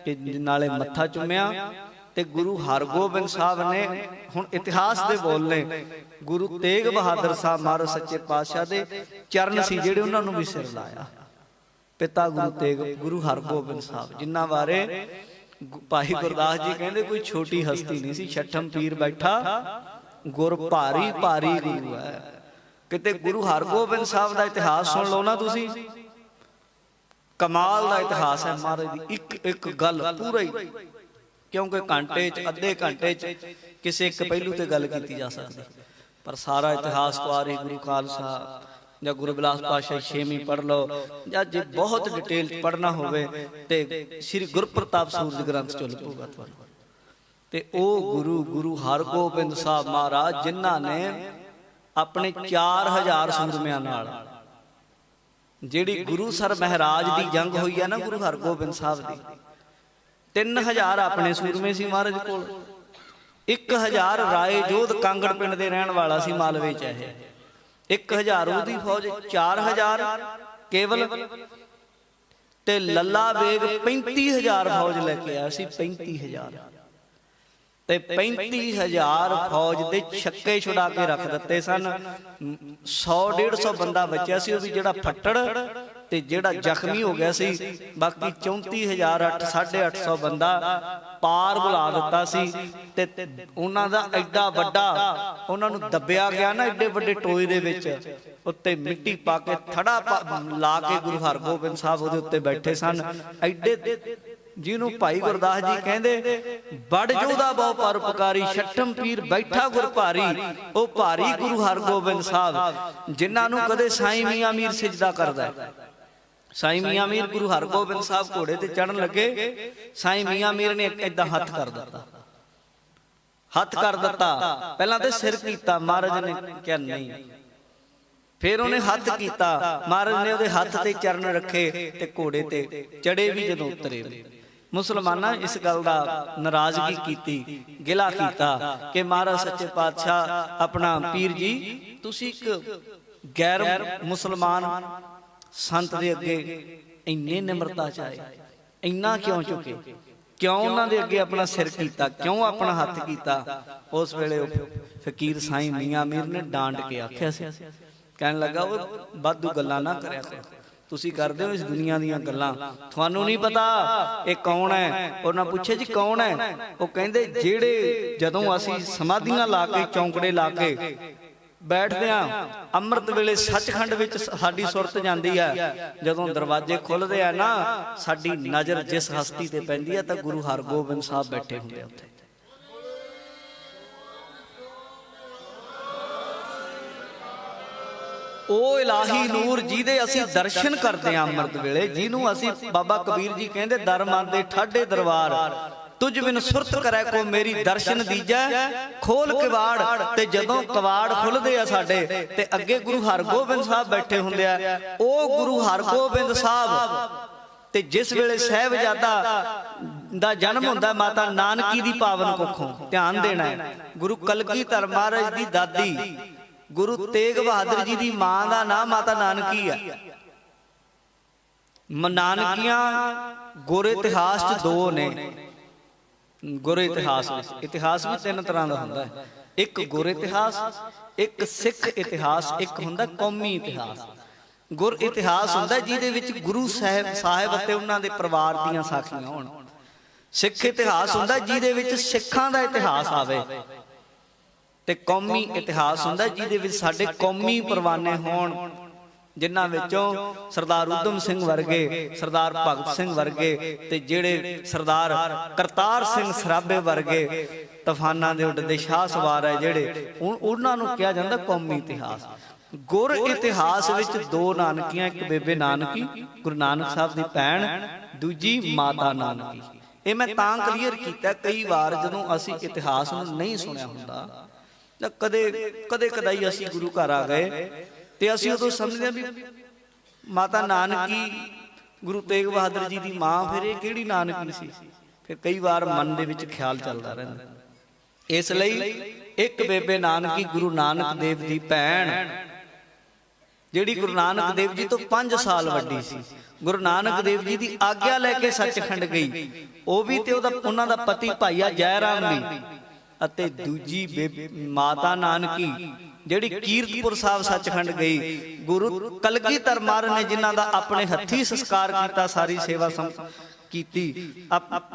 B: ਕਿ ਨਾਲੇ ਮੱਥਾ ਚੁੰਮਿਆ ਤੇ ਗੁਰੂ ਹਰਗੋਬਿੰਦ ਸਾਹਿਬ ਨੇ, ਹੁਣ ਇਤਿਹਾਸ ਦੇ ਬੋਲ ਨੇ, ਗੁਰੂ ਤੇਗ ਬਹਾਦਰ ਸਾਹਿਬ ਮਹਾਰਾਜ ਸੱਚੇ ਪਾਤਸ਼ਾਹ ਦੇ ਚਰਨ ਸੀ ਜਿਹੜੇ ਉਹਨਾਂ ਨੂੰ ਵੀ ਸਿਰ ਲਾਇਆ। ਪਿਤਾ ਗੁਰੂ ਹਰਗੋਬਿੰਦ ਸਾਹਿਬ, ਜਿਨ੍ਹਾਂ ਬਾਰੇ ਭਾਈ ਗੁਰਦਾਸ ਜੀ ਕਹਿੰਦੇ ਕੋਈ ਛੋਟੀ ਹਸਤੀ ਨਹੀਂ ਸੀ। ਛਠਮ ਪੀਰ ਬੈਠਾ ਗੁਰ ਭਾਰੀ ਭਾਰੀ ਗੁਰੂ ਹੈ। ਕਿਤੇ ਗੁਰੂ ਹਰਗੋਬਿੰਦ ਸਾਹਿਬ ਦਾ ਇਤਿਹਾਸ ਸੁਣ ਲਓ ਨਾ ਤੁਸੀਂ, ਕਮਾਲ ਦਾ ਇਤਿਹਾਸ ਹੈ ਮਹਾਰਾਜ ਦੀ। ਇੱਕ ਇੱਕ ਗੱਲ ਪੂਰਾ ਹੀ, ਕਿਉਂਕਿ ਘੰਟੇ 'ਚ, ਅੱਧੇ ਘੰਟੇ 'ਚ ਕਿਸੇ ਇੱਕ ਪਹਿਲੂ ਤੇ ਗੱਲ ਕੀਤੀ ਜਾ ਸਕਦੀ, ਪਰ ਸਾਰਾ ਇਤਿਹਾਸ ਵਾਰੀ ਗੁਰੂ ਖਾਲਸਾ ਜਾਂ ਗੁਰੂ ਬਿਲਾਸ ਪਾਤਸ਼ਾਹ ਛੇਵੀਂ ਪੜ੍ਹ ਲਓ, ਜਾਂ ਜੇ ਬਹੁਤ ਡਿਟੇਲ 'ਚ ਪੜ੍ਹਨਾ ਹੋਵੇ ਤੇ ਸ੍ਰੀ ਗੁਰਪ੍ਰਤਾਪ ਸੂਰਜ ਗ੍ਰੰਥ ਚੋਂ ਲੱਭੂਗਾ ਤੁਹਾਨੂੰ। ਤੇ ਉਹ ਗੁਰੂ ਹਰਗੋਬਿੰਦ ਸਾਹਿਬ ਮਹਾਰਾਜ ਜਿਨ੍ਹਾਂ ਨੇ ਆਪਣੇ 4000 ਸੂਰਮਿਆਂ ਨਾਲ, ਜਿਹੜੀ ਗੁਰੂਸਰ ਮਹਾਰਾਜ ਦੀ ਜੰਗ ਹੋਈ ਹੈ ਨਾ ਗੁਰੂ ਹਰਗੋਬਿੰਦ ਸਾਹਿਬ ਦੀ, 3000 ਆਪਣੇ ਸੂਰਮੇ ਸੀ ਮਹਾਰਾਜ ਕੋਲ। 1000 ਰਾਏ ਜੋਧ ਕਾਂਗੜ ਪਿੰਡ ਦੇ ਰਹਿਣ ਵਾਲਾ ਸੀ, ਮਾਲਵੇ 'ਚ ਇਹ। 1000 ਉਹਦੀ ਫੌਜ, 4000 ਕੇਵਲ, ਤੇ ਲੱਲਾ ਬੇਗ 35000 ਫੌਜ ਲੈ ਕੇ ਆਇਆ ਸੀ। 35000 ਤੇ 35000 ਫੌਜ ਦੇ ਛੱਕੇ ਛੁਡਾ ਕੇ ਰੱਖ ਦਿੱਤੇ ਸਨ। 100-150 ਬੰਦਾ ਬਚਿਆ ਸੀ, ਉਹ ਵੀ ਜਿਹੜਾ ਫੱਟੜ ਤੇ ਜਿਹੜਾ ਜ਼ਖਮੀ ਹੋ ਗਿਆ ਸੀ। ਬਾਕੀ 34,800 ਬੰਦਾ ਪਾਰ ਬੁਲਾ ਦਿੱਤਾ ਸੀ। ਤੇ ਉਹਨਾਂ ਦਾ ਐਡਾ ਵੱਡਾ, ਉਹਨਾਂ ਨੂੰ ਦੱਬਿਆ ਗਿਆ ਨਾ ਐਡੇ ਵੱਡੇ ਟੋਏ ਦੇ ਵਿੱਚ, ਉੱਤੇ ਮਿੱਟੀ ਪਾ ਕੇ ਥੜਾ ਲਾ ਕੇ ਗੁਰੂ ਹਰਗੋਬਿੰਦ ਸਾਹਿਬ ਉਹਦੇ ਉੱਤੇ ਬੈਠੇ ਸਨ। ਐਡੇ ਜਿਹਨੂੰ ਭਾਈ ਗੁਰਦਾਸ ਜੀ ਕਹਿੰਦੇ ਬੜ ਜੋਧਾ ਬਹੁ ਪਰਉਪਕਾਰੀ, ਛਠਮ ਪੀਰ ਬੈਠਾ ਗੁਰ ਭਾਰੀ। ਉਹ ਭਾਰੀ ਗੁਰੂ ਹਰਗੋਬਿੰਦ ਸਾਹਿਬ ਜਿਨ੍ਹਾਂ ਨੂੰ ਕਦੇ ਸਾਈਂ ਮੀਆਂ ਮੀਰ ਸਿਜਦਾ ਕਰਦਾ। ਸਾਈਂ ਮੀਆਂ ਮੀਰ ਗੁਰੂ ਹਰਗੋਬਿੰਦ ਸਾਹਿਬ ਘੋੜੇ ਤੇ ਚੜਨ ਲੱਗੇ, ਸਾਈਂ ਮੀਆਂ ਮੀਰ ਨੇ ਏਦਾਂ ਹੱਥ ਕਰ ਦਿੱਤਾ, ਹੱਥ ਕਰ ਦਿੱਤਾ। ਪਹਿਲਾਂ ਤੇ ਸਿਰ ਕੀਤਾ, ਮਹਾਰਾਜ ਨੇ ਕਿਹਾ ਨਹੀਂ। ਫਿਰ ਉਹਨੇ ਹੱਥ ਕੀਤਾ, ਮਹਾਰਾਜ ਨੇ ਉਹਦੇ ਹੱਥ ਤੇ ਚਰਨ ਰੱਖੇ ਤੇ ਘੋੜੇ ਤੇ ਚੜੇ ਵੀ ਜਦੋਂ ਉਤਰੇ। ਮੁਸਲਮਾਨਾਂ ਇਸ ਗੱਲ ਦਾ ਨਾਰਾਜ਼ਗੀ ਕੀਤੀ, ਗਿਲਾ ਕੀਤਾ ਕਿ ਮਹਾਰਾਜ ਸੱਚੇ ਪਾਤਸ਼ਾਹ ਆਪਣਾ ਪੀਰ ਜੀ, ਤੁਸੀਂ ਇੱਕ ਗੈਰ ਮੁਸਲਮਾਨ ਸੰਤ ਦੇ ਅੱਗੇ ਇੰਨੇ ਨਿਮਰਤਾ ਚ ਆਏ, ਇੰਨਾ ਕਿਉਂ ਝੁਕੇ, ਕਿਉਂ ਉਹਨਾਂ ਦੇ ਅੱਗੇ ਆਪਣਾ ਸਿਰ ਕੀਤਾ, ਕਿਉਂ ਆਪਣਾ ਹੱਥ ਕੀਤਾ। ਉਸ ਵੇਲੇ ਉਹ ਫਕੀਰ ਸਾਈਂ ਮੀਆਂ ਮੀਰ ਨੇ ਡਾਂਟ ਕੇ ਆਖਿਆ ਸੀ, ਕਹਿਣ ਲੱਗਾ ਉਹ ਵਾਧੂ ਗੱਲਾਂ ਨਾ ਕਰਿਆ ਕਰੋ, ਤੁਸੀਂ ਕਰਦੇ ਹੋ ਇਸ ਦੁਨੀਆ ਦੀਆਂ ਗੱਲਾਂ, ਤੁਹਾਨੂੰ ਨਹੀਂ ਪਤਾ ਇਹ ਕੌਣ ਹੈ। ਉਹਨਾਂ ਪੁੱਛਿਆ ਜੀ ਕੌਣ ਹੈ? ਉਹ ਕਹਿੰਦੇ ਜਿਹੜੇ ਜਦੋਂ ਅਸੀਂ ਸਮਾਧੀਆਂ ਲਾ ਕੇ, ਚੌਂਕੜੇ ਲਾ ਕੇ ਬੈਠਦੇ ਆ, ਅੰਮ੍ਰਿਤ ਵੇਲੇ ਸੱਚਖੰਡ ਵਿੱਚ ਸਾਡੀ ਸੁਰਤ ਜਾਂਦੀ ਹੈ, ਜਦੋਂ ਦਰਵਾਜ਼ੇ ਖੁੱਲਦੇ ਆ ਨਾ, ਸਾਡੀ ਨਜ਼ਰ ਜਿਸ ਹਸਤੀ ਤੇ ਪੈਂਦੀ ਹੈ ਤਾਂ ਗੁਰੂ ਹਰਗੋਬਿੰਦ ਸਾਹਿਬ ਬੈਠੇ ਹੁੰਦੇ ਆ ਉੱਥੇ। ਉਹ ਇਲਾਹੀ ਨੂਰ ਜਿਹਦੇ ਅਸੀਂ ਦਰਸ਼ਨ ਕਰਦੇ ਆਂ ਅੰਮ੍ਰਿਤ ਵੇਲੇ, ਜਿਹਨੂੰ ਅਸੀਂ ਬਾਬਾ ਕਬੀਰ ਜੀ ਕਹਿੰਦੇ ਦਰ ਮੰਨਦੇ ਠਾਡੇ ਦਰਬਾਰ, ਤੁਝ ਬਿਨ ਸੁਰਤ ਕਰੈ ਕੋ ਮੇਰੀ ਦਰਸ਼ਨ ਦੀਜੈ, ਖੋਲ ਕਿਵਾੜ। ਤੇ ਜਦੋਂ ਕਿਵਾੜ ਖੁੱਲਦੇ ਆ ਸਾਡੇ ਤੇ ਅੱਗੇ ਗੁਰੂ ਹਰਗੋਬਿੰਦ ਸਾਹਿਬ ਬੈਠੇ ਹੁੰਦੇ ਆ। ਉਹ ਗੁਰੂ ਹਰਗੋਬਿੰਦ ਸਾਹਿਬ ਤੇ ਜਿਸ ਵੇਲੇ ਸਾਹਿਬਜ਼ਾਦਾ ਦਾ ਜਨਮ ਹੁੰਦਾ ਮਾਤਾ ਨਾਨਕੀ ਦੀ ਪਾਵਨ ਕੁੱਖੋਂ, ਧਿਆਨ ਦੇਣਾ ਹੈ। ਗੁਰੂ ਕਲਗੀਧਰ ਮਹਾਰਾਜ ਦੀ ਦਾਦੀ ਗੁਰੂ ਤੇਗ ਬਹਾਦਰ ਜੀ ਦੀ ਮਾਂ ਦਾ ਨਾਮ ਮਾਤਾ ਨਾਨਕੀ ਹੈ। ਨਾਨਕੀਆਂ ਗੁਰ ਇਤਿਹਾਸ ਚ ਦੋ ਨੇ। ਗੁਰ ਇਤਿਹਾਸ ਵਿੱਚ, ਇਤਿਹਾਸ ਵੀ ਤਿੰਨ ਤਰ੍ਹਾਂ ਦਾ ਹੁੰਦਾ ਹੈ, ਇੱਕ ਗੁਰ ਇਤਿਹਾਸ, ਇੱਕ ਸਿੱਖ ਇਤਿਹਾਸ, ਇੱਕ ਹੁੰਦਾ ਕੌਮੀ ਇਤਿਹਾਸ। ਗੁਰ ਇਤਿਹਾਸ ਹੁੰਦਾ ਜਿਹਦੇ ਵਿੱਚ ਗੁਰੂ ਸਾਹਿਬ ਅਤੇ ਉਹਨਾਂ ਦੇ ਪਰਿਵਾਰ ਦੀਆਂ ਸਾਖੀਆਂ ਹੋਣ। ਸਿੱਖ ਇਤਿਹਾਸ ਹੁੰਦਾ ਜਿਹਦੇ ਵਿੱਚ ਸਿੱਖਾਂ ਦਾ ਇਤਿਹਾਸ ਆਵੇ। ਤੇ ਕੌਮੀ ਇਤਿਹਾਸ ਹੁੰਦਾ ਜਿਹਦੇ ਵਿੱਚ ਸਾਡੇ ਕੌਮੀ ਪਰਵਾਨੇ ਹੋਣ, ਜਿਨ੍ਹਾਂ ਵਿੱਚੋਂ ਸਰਦਾਰ ਊਧਮ ਸਿੰਘ ਵਰਗੇ, ਸਰਦਾਰ ਭਗਤ ਸਿੰਘ ਵਰਗੇ ਤੇ ਜਿਹੜੇ ਸਰਦਾਰ ਕਰਤਾਰ ਸਿੰਘ ਸਰਾਭੇ ਵਰਗੇ ਤੂਫਾਨਾਂ ਦੇ ਉੱਡਦੇ ਸ਼ਾਹ ਸਵਾਰ ਹੈ ਜਿਹੜੇ, ਉਹਨਾਂ ਨੂੰ ਕਿਹਾ ਜਾਂਦਾ ਕੌਮੀ ਇਤਿਹਾਸ। ਗੁਰ ਇਤਿਹਾਸ ਵਿੱਚ ਦੋ ਨਾਨਕੀਆਂ, ਇੱਕ ਬੇਬੇ ਨਾਨਕੀ ਗੁਰੂ ਨਾਨਕ ਸਾਹਿਬ ਦੀ ਭੈਣ, ਦੂਜੀ ਮਾਤਾ ਨਾਨਕੀ। ਇਹ ਮੈਂ ਤਾਂ ਕਲੀਅਰ ਕੀਤਾ, ਕਈ ਵਾਰ ਜਦੋਂ ਅਸੀਂ ਇਤਿਹਾਸ ਨੂੰ ਨਹੀਂ ਸੁਣਿਆ ਹੁੰਦਾ ਜਾਂ ਕਦੇ ਕਦਾਈ ਅਸੀਂ ਗੁਰੂ ਘਰ ਆ ਗਏ ਤੇ ਅਸੀਂ ਉਦੋਂ ਸਮਝਦੇ ਵੀ ਮਾਤਾ ਨਾਨਕੀ ਗੁਰੂ ਤੇਗ ਬਹਾਦਰ ਜੀ ਦੀ ਮਾਂ, ਫਿਰ ਇਹ ਕਿਹੜੀ ਨਾਨਕੀ ਸੀ? ਫਿਰ ਕਈ ਵਾਰ ਮਨ ਦੇ ਵਿੱਚ ਖਿਆਲ ਚੱਲਦਾ ਰਹਿੰਦਾ। ਇਸ ਲਈ ਇੱਕ ਬੇਬੇ ਨਾਨਕੀ ਗੁਰੂ ਨਾਨਕ ਦੇਵ ਦੀ ਭੈਣ, ਜਿਹੜੀ ਗੁਰੂ ਨਾਨਕ ਦੇਵ ਜੀ ਤੋਂ 5 ਸਾਲ ਵੱਡੀ ਸੀ, ਗੁਰੂ ਨਾਨਕ ਦੇਵ ਜੀ ਦੀ ਆਗਿਆ ਲੈ ਕੇ ਸੱਚਖੰਡ ਗਈ, ਉਹ ਵੀ ਤੇ ਉਹਨਾਂ ਦਾ ਪਤੀ ਭਾਈਆ ਜੈ ਰਾਮ ਵੀ। ਅਤੇ ਦੂਜੀ ਮਾਤਾ ਨਾਨਕੀ ਜਿਹੜੀ ਕੀਰਤਪੁਰ ਸਾਹਿਬ ਸੱਚਖੰਡ ਗਈ, ਗੁਰੂ ਕਲਗੀਧਰ ਮਹਾਰਾਜ ਨੇ ਜਿਨ੍ਹਾਂ ਦਾ ਆਪਣੇ ਹੱਥੀਂ ਸੰਸਕਾਰ ਕੀਤਾ, ਸਾਰੀ ਸੇਵਾ ਕੀਤੀ,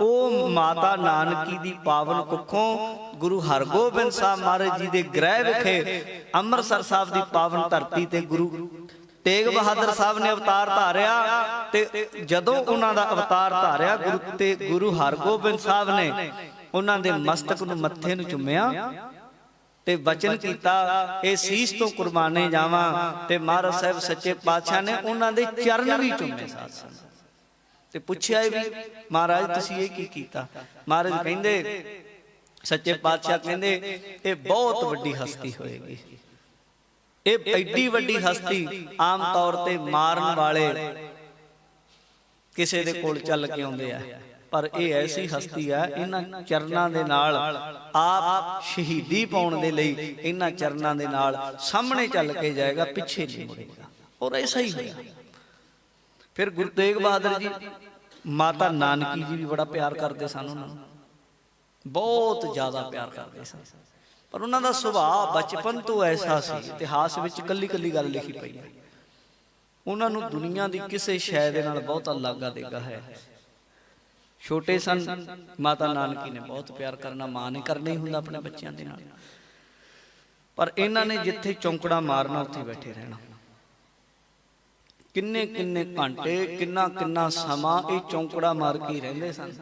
B: ਉਹ ਮਾਤਾ ਨਾਨਕੀ ਦੀ ਪਾਵਨ ਕੁੱਖੋਂ ਗੁਰੂ ਹਰਗੋਬਿੰਦ ਸਾਹਿਬ ਮਹਾਰਾਜ ਜੀ ਦੇ ਗ੍ਰਹਿ ਵਿਖੇ ਅੰਮ੍ਰਿਤਸਰ ਸਾਹਿਬ ਦੀ ਪਾਵਨ ਧਰਤੀ ਤੇ ਗੁਰੂ ਤੇਗ ਬਹਾਦਰ ਸਾਹਿਬ ਨੇ ਅਵਤਾਰ ਧਾਰਿਆ। ਤੇ ਜਦੋਂ ਉਹਨਾਂ ਦਾ ਅਵਤਾਰ ਧਾਰਿਆ, ਗੁਰੂ ਹਰਗੋਬਿੰਦ ਸਾਹਿਬ ਨੇ ਉਹਨਾਂ ਦੇ ਮਸਤਕ ਨੂੰ, ਮੱਥੇ ਨੂੰ ਚੁੰਮਿਆ ਤੇ ਵਚਨ ਕੀਤਾ, ਇਹ ਸੀਸ ਤੋਂ ਕੁਰਬਾਨੇ ਜਾਵਾਂ। ਤੇ ਮਹਾਰਾਜ ਸਾਹਿਬ ਸੱਚੇ ਪਾਤਸ਼ਾਹ ਨੇ ਉਹਨਾਂ ਦੇ ਚਰਨ ਵੀ ਚੁੰਮੇ ਸਾਧ ਸੰਗਤ। ਤੇ ਪੁੱਛਿਆ ਵੀ ਮਹਾਰਾਜ ਤੁਸੀਂ ਇਹ ਕੀ ਕੀਤਾ? ਮਹਾਰਾਜ ਕਹਿੰਦੇ, ਸੱਚੇ ਪਾਤਸ਼ਾਹ ਕਹਿੰਦੇ, ਇਹ ਬਹੁਤ ਵੱਡੀ ਹਸਤੀ ਹੋਏਗੀ। ਇਹ ਐਡੀ ਵੱਡੀ ਹਸਤੀ ਆਮ ਤੌਰ ਤੇ ਮਾਰਨ ਵਾਲੇ ਕਿਸੇ ਦੇ ਕੋਲ ਚੱਲ ਕੇ ਆਉਂਦੇ ਆ, ਪਰ ਇਹ ਐਸੀ ਹਸਤੀ ਆ, ਇਹਨਾਂ ਚਰਨਾਂ ਦੇ ਨਾਲ ਆਪ ਸ਼ਹੀਦੀ ਪਾਉਣ ਦੇ ਲਈ ਇਹਨਾਂ ਚਰਨਾਂ ਦੇ ਨਾਲ ਸਾਹਮਣੇ ਚੱਲ ਕੇ ਜਾਏਗਾ, ਪਿੱਛੇ ਨਹੀਂ ਮੁੜੇਗਾ। ਔਰ ਐਸਾ ਹੀ ਹੋਇਆ। ਫਿਰ ਗੁਰੂ ਤੇਗ ਬਹਾਦਰ ਜੀ ਮਾਤਾ ਨਾਨਕੀ ਜੀ ਵੀ ਬੜਾ ਪਿਆਰ ਕਰਦੇ ਸਨ, ਉਹਨਾਂ ਨੂੰ ਬਹੁਤ ਜ਼ਿਆਦਾ ਪਿਆਰ ਕਰਦੇ ਸਨ। ਪਰ ਉਹਨਾਂ ਦਾ ਸੁਭਾਅ ਬਚਪਨ ਤੋਂ ਐਸਾ ਸੀ, ਇਤਿਹਾਸ ਵਿੱਚ ਕੱਲੀ ਕੱਲੀ ਗੱਲ ਲਿਖੀ ਪਈ ਹੈ, ਉਹਨਾਂ ਨੂੰ ਦੁਨੀਆ ਦੀ ਕਿਸੇ ਸ਼ੈ ਦੇ ਨਾਲ ਬਹੁਤਾ ਲਾਗਾ ਦੇਗਾ ਹੈ। ਛੋਟੇ ਸਨ, ਮਾਤਾ ਨਾਨਕੀ ਨੇ ਬਹੁਤ ਪਿਆਰ ਕਰਨਾ, ਮਾਂ ਨੇ ਕਰਨਾ ਹੀ ਹੁੰਦਾ ਆਪਣੇ ਬੱਚਿਆਂ ਦੇ ਨਾਲ। ਪਰ ਇਹਨਾਂ ਨੇ ਜਿੱਥੇ ਚੌਂਕੜਾ ਮਾਰਨਾ ਉੱਥੇ ਬੈਠੇ ਰਹਿਣਾ। ਕਿੰਨੇ ਕਿੰਨੇ ਘੰਟੇ, ਕਿੰਨਾ ਕਿੰਨਾ ਸਮਾਂ ਇਹ ਚੌਂਕੜਾ ਮਾਰ ਕੇ ਰਹਿੰਦੇ ਸਨ।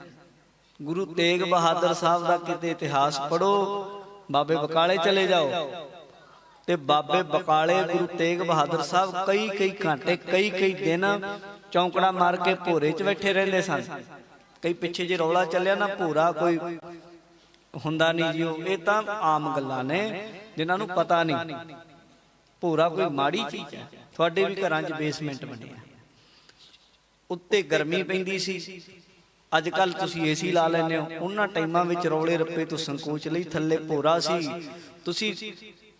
B: ਗੁਰੂ ਤੇਗ ਬਹਾਦਰ ਸਾਹਿਬ ਦਾ ਕਿਤੇ ਇਤਿਹਾਸ ਪੜ੍ਹੋ, ਬਾਬੇ ਬਕਾਲੇ ਚਲੇ ਜਾਓ ਤੇ ਬਾਬੇ ਬਕਾਲੇ ਗੁਰੂ ਤੇਗ ਬਹਾਦਰ ਸਾਹਿਬ ਕਈ ਕਈ ਘੰਟੇ, ਕਈ ਕਈ ਦਿਨ ਚੌਂਕੜਾ ਮਾਰ ਕੇ ਭੋਰੇ 'ਚ ਬੈਠੇ ਰਹਿੰਦੇ ਸਨ। ਕਈ ਪਿੱਛੇ ਜੇ ਰੌਲਾ ਚੱਲਿਆ ਨਾ, ਭੋਰਾ ਕੋਈ ਹੁੰਦਾ ਨਹੀਂ ਜੀ, ਇਹ ਤਾਂ ਆਮ ਗੱਲਾਂ ਨੇ ਜਿਨ੍ਹਾਂ ਨੂੰ ਪਤਾ ਨਹੀਂ। ਭੋਰਾ ਕੋਈ ਮਾੜੀ ਚੀਜ਼ ਹੈ। ਤੁਹਾਡੇ ਵੀ ਘਰਾਂ 'ਚ ਬੇਸਮੈਂਟ ਬਣੇ ਆ, ਉੱਤੇ ਗਰਮੀ ਪੈਂਦੀ ਸੀ, ਅੱਜ ਕੱਲ ਤੁਸੀਂ ਏਸੀ ਲਾ ਲੈਂਦੇ ਹੋ। ਉਹਨਾਂ ਟਾਈਮਾਂ ਵਿੱਚ ਰੌਲੇ ਰੱਪੇ ਤੋਂ ਸੰਕੋਚ ਲਈ ਥੱਲੇ ਭੋਰਾ ਸੀ। ਤੁਸੀਂ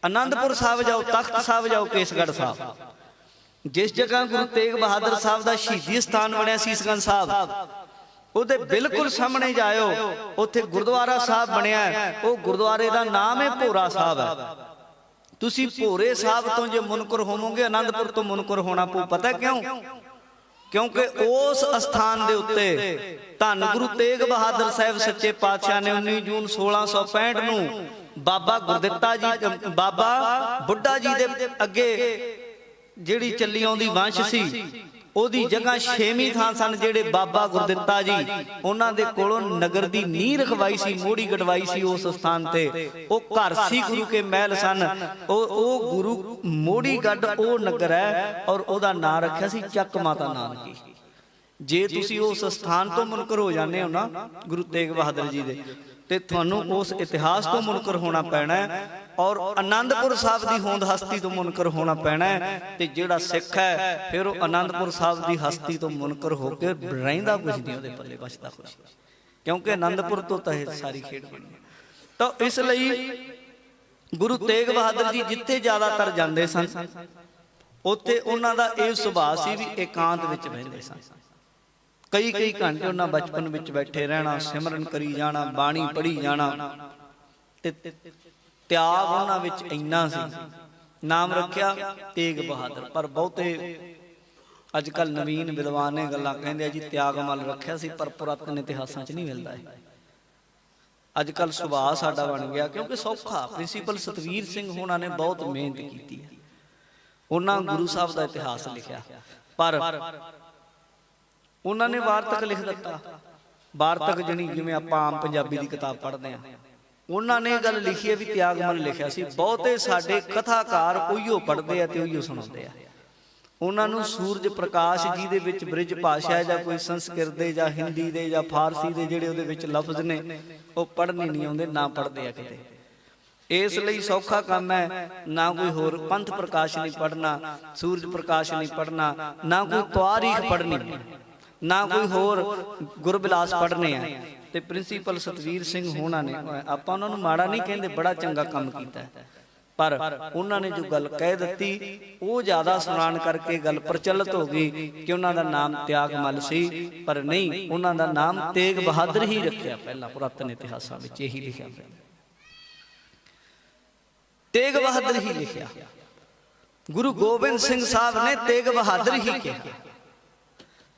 B: ਆਨੰਦਪੁਰ ਸਾਹਿਬ ਜਾਓ, ਤਖਤ ਸਾਹਿਬ ਜਾਓ, ਕੇਸਗੜ੍ਹ ਸਾਹਿਬ, ਜਿਸ ਜਗ੍ਹਾ ਗੁਰੂ ਤੇਗ ਬਹਾਦਰ ਸਾਹਿਬ ਦਾ ਸ਼ਹੀਦੀ ਸਥਾਨ ਬਣਿਆ ਸੀਸਗੰਜ ਸਾਹਿਬ, ਉਹਦੇ ਬਿਲਕੁਲ ਸਾਹਮਣੇ ਜਾਇਓ, ਉੱਥੇ ਗੁਰਦੁਆਰਾ ਸਾਹਿਬ ਬਣਿਆ, ਉਹ ਗੁਰਦੁਆਰੇ ਦਾ ਨਾਮ ਹੈ ਭੋਰਾ ਸਾਹਿਬ ਹੈ। ਤੁਸੀਂ ਭੋਰੇ ਸਾਹਿਬ ਤੋਂ ਜੇ ਮੁਨਕਰ ਹੋਵੋਗੇ, ਆਨੰਦਪੁਰ ਤੋਂ ਮੁਨਕਰ ਹੋਣਾ ਪਊ। ਪਤਾ ਕਿਉਂ? ਕਿਉਂਕਿ ਉਸ ਅਸਥਾਨ ਦੇ ਉੱਤੇ ਧੰਨ ਗੁਰੂ ਤੇਗ ਬਹਾਦਰ ਸਾਹਿਬ ਸੱਚੇ ਪਾਤਸ਼ਾਹ ਨੇ 19 ਜੂਨ 1665 ਨੂੰ ਬਾਬਾ ਗੁਰਦਿੱਤਾ ਜੀ, ਬਾਬਾ ਬੁੱਢਾ ਜੀ ਦੇ ਅੱਗੇ ਜਿਹੜੀ ਚੱਲੀ ਆਉਂਦੀ ਵੰਸ਼ ਸੀ, ਉਹਦੀ ਜਗ੍ਹਾ 6ਵੀਂ ਥਾਂ ਸਨ ਜਿਹੜੇ ਬਾਬਾ ਗੁਰਦਿੱਤਾ ਜੀ, ਉਹਨਾਂ ਦੇ ਕੋਲੋਂ ਨਗਰ ਦੀ ਨੀਂਹ ਰਖਵਾਈ ਸੀ, ਮੋੜੀ ਗੜਵਾਈ ਸੀ ਉਸ ਸਥਾਨ ਤੇ। ਉਹ ਘਰ ਸੀ ਗੁਰੂ ਕੇ ਮਹਿਲ ਸਨ, ਉਹ ਗੁਰੂ ਮੋੜੀ ਗੱਡ ਉਹ ਨਗਰ ਹੈ, ਔਰ ਉਹਦਾ ਨਾਂ ਰੱਖਿਆ ਸੀ ਚੱਕ ਮਾਤਾ ਨਾਨਕੀ। ਜੇ ਤੁਸੀਂ ਉਸ ਸਥਾਨ ਤੋਂ ਮੁਨਕਰ ਹੋ ਜਾਂਦੇ ਹੋ ਨਾ ਗੁਰੂ ਤੇਗ ਬਹਾਦਰ ਜੀ ਦੇ, ਤੇ ਤੁਹਾਨੂੰ ਉਸ ਇਤਿਹਾਸ ਤੋਂ ਮੁਨਕਰ ਹੋਣਾ ਪੈਣਾ ਹੈ, ਔਰ ਆਨੰਦਪੁਰ ਸਾਹਿਬ ਦੀ ਹੋਂਦ ਹਸਤੀ ਤੋਂ ਮੁਨਕਰ ਹੋਣਾ ਪੈਣਾ ਹੈ। ਤੇ ਜਿਹੜਾ ਸਿੱਖ ਹੈ ਫਿਰ ਉਹ ਆਨੰਦਪੁਰ ਸਾਹਿਬ ਦੀ ਹਸਤੀ ਤੋਂ ਮੁਨਕਰ ਹੋ ਕੇ ਰਹਿੰਦਾ ਕੁਝ ਨਹੀਂ, ਉਹਦੇ ਪੱਲੇ ਬਚਦਾ ਕੁਝ, ਕਿਉਂਕਿ ਆਨੰਦਪੁਰ ਤੋਂ ਤਾਂ ਇਹ ਸਾਰੀ ਖੇਡ ਬਣੀ। ਤਾਂ ਇਸ ਲਈ ਗੁਰੂ ਤੇਗ ਬਹਾਦਰ ਜੀ ਜਿੱਥੇ ਜ਼ਿਆਦਾਤਰ ਜਾਂਦੇ ਸਨ, ਉੱਥੇ ਉਹਨਾਂ ਦਾ ਇਹ ਸੁਭਾਅ ਸੀ ਵੀ ਇਕਾਂਤ ਵਿੱਚ ਬਹਿੰਦੇ ਸਨ। ਕਈ ਕਈ ਘੰਟੇ ਉਹਨਾਂ ਬਚਪਨ ਵਿੱਚ ਬੈਠੇ ਰਹਿਣਾ, ਸਿਮਰਨ ਕਰੀ ਜਾਣਾ, ਬਾਣੀ ਪੜ੍ਹੀ ਜਾਣਾ। ਤੇ ਤਿਆਗ ਉਹਨਾਂ ਵਿੱਚ ਇੰਨਾ ਸੀ, ਨਾਮ ਰੱਖਿਆ ਤੇਗ ਬਹਾਦਰ। ਪਰ ਬਹੁਤੇ ਅੱਜ ਕੱਲ ਨਵੀਨ ਵਿਦਵਾਨ ਨੇ ਗੱਲਾਂ ਕਹਿੰਦੇ ਆ ਜੀ ਤਿਆਗਮਲ ਰੱਖਿਆ ਸੀ, ਪਰ ਪੁਰਾਤਨ ਇਤਿਹਾਸਾਂ 'ਚ ਨਹੀਂ ਮਿਲਦਾ ਇਹ। ਅੱਜ ਕੱਲ ਸੁਭਾਅ ਸਾਡਾ ਬਣ ਗਿਆ, ਕਿਉਂਕਿ ਸੌਖਾ। ਪ੍ਰਿੰਸੀਪਲ ਸਤਵੀਰ ਸਿੰਘ ਹੋਣਾ ਨੇ ਬਹੁਤ ਮਿਹਨਤ ਕੀਤੀ ਹੈ, ਉਹਨਾਂ ਗੁਰੂ ਸਾਹਿਬ ਦਾ ਇਤਿਹਾਸ ਲਿਖਿਆ, ਪਰ ਉਹਨਾਂ ਨੇ ਵਾਰਤਕ ਲਿਖ ਦਿੱਤਾ। ਵਾਰਤਕ ਜਣੀ ਜਿਵੇਂ ਆਪਾਂ ਆਮ ਪੰਜਾਬੀ ਦੀ ਕਿਤਾਬ ਪੜ੍ਹਦੇ ਹਾਂ, ਉਹਨਾਂ ਨੇ ਇਹ ਗੱਲ ਲਿਖੀ ਹੈ ਵੀ ਤਿਆਗਮਲ ਲਿਖਿਆ ਸੀ। ਬਹੁਤੇ ਸਾਡੇ ਕਥਾਕਾਰ ਉਹੀਓ ਪੜ੍ਹਦੇ ਆ ਤੇ ਉਹੀਓ ਸੁਣਾਉਂਦੇ ਆ। ਉਹਨਾਂ ਨੂੰ ਸੂਰਜ ਪ੍ਰਕਾਸ਼ ਜੀ ਦੇ ਵਿੱਚ ਬ੍ਰਿਜ ਭਾਸ਼ਾ ਜਾਂ ਕੋਈ ਸੰਸਕ੍ਰਿਤ ਦੇ ਜਾਂ ਹਿੰਦੀ ਦੇ ਜਾਂ ਫਾਰਸੀ ਦੇ ਜਿਹੜੇ ਉਹਦੇ ਵਿੱਚ ਲਫ਼ਜ਼ ਨੇ ਉਹ ਪੜ੍ਹਨੇ ਨਹੀਂ ਆਉਂਦੇ, ਨਾ ਪੜ੍ਹਦੇ ਆ ਕਿਤੇ। ਇਸ ਲਈ ਸੌਖਾ ਕੰਮ ਹੈ, ਨਾ ਕੋਈ ਹੋਰ ਪੰਥ ਪ੍ਰਕਾਸ਼ ਨਹੀਂ ਪੜ੍ਹਨਾ, ਸੂਰਜ ਪ੍ਰਕਾਸ਼ ਨਹੀਂ ਪੜ੍ਹਨਾ, ਨਾ ਕੋਈ ਤਵਾਰੀਖ ਪੜ੍ਹਨੀ, ਨਾ ਕੋਈ ਹੋਰ ਗੁਰਬਿਲਾਸ ਪੜ੍ਹਨੇ ਆ। ਤੇ ਪ੍ਰਿੰਸੀਪਲ ਸਤਵੀਰ ਸਿੰਘ ਹੋਣਾ ਨੇ, ਆਪਾਂ ਉਹਨਾਂ ਨੂੰ ਮਾੜਾ ਨਹੀਂ ਕਹਿੰਦੇ, ਬੜਾ ਚੰਗਾ ਕੰਮ ਕੀਤਾ, ਪਰ ਉਹਨਾਂ ਨੇ ਜੋ ਗੱਲ ਕਹਿ ਦਿੱਤੀ ਉਹ ਜ਼ਿਆਦਾ ਸੁਣਾਉਣ ਕਰਕੇ ਗੱਲ ਪ੍ਰਚਲਿਤ ਹੋ ਗਈ ਕਿ ਉਹਨਾਂ ਦਾ ਨਾਮ ਤਿਆਗਮਲ ਸੀ, ਪਰ ਨਹੀਂ, ਉਹਨਾਂ ਦਾ ਨਾਮ ਤੇਗ ਬਹਾਦਰ ਹੀ ਰੱਖਿਆ। ਪਹਿਲਾਂ ਪੁਰਾਤਨ ਇਤਿਹਾਸਾਂ ਵਿੱਚ ਇਹੀ ਲਿਖਿਆ ਹੋਇਆ, ਤੇਗ ਬਹਾਦਰ ਹੀ ਲਿਖਿਆ। ਗੁਰੂ ਗੋਬਿੰਦ ਸਿੰਘ ਸਾਹਿਬ ਨੇ ਤੇਗ ਬਹਾਦਰ ਹੀ ਕਿਹਾ।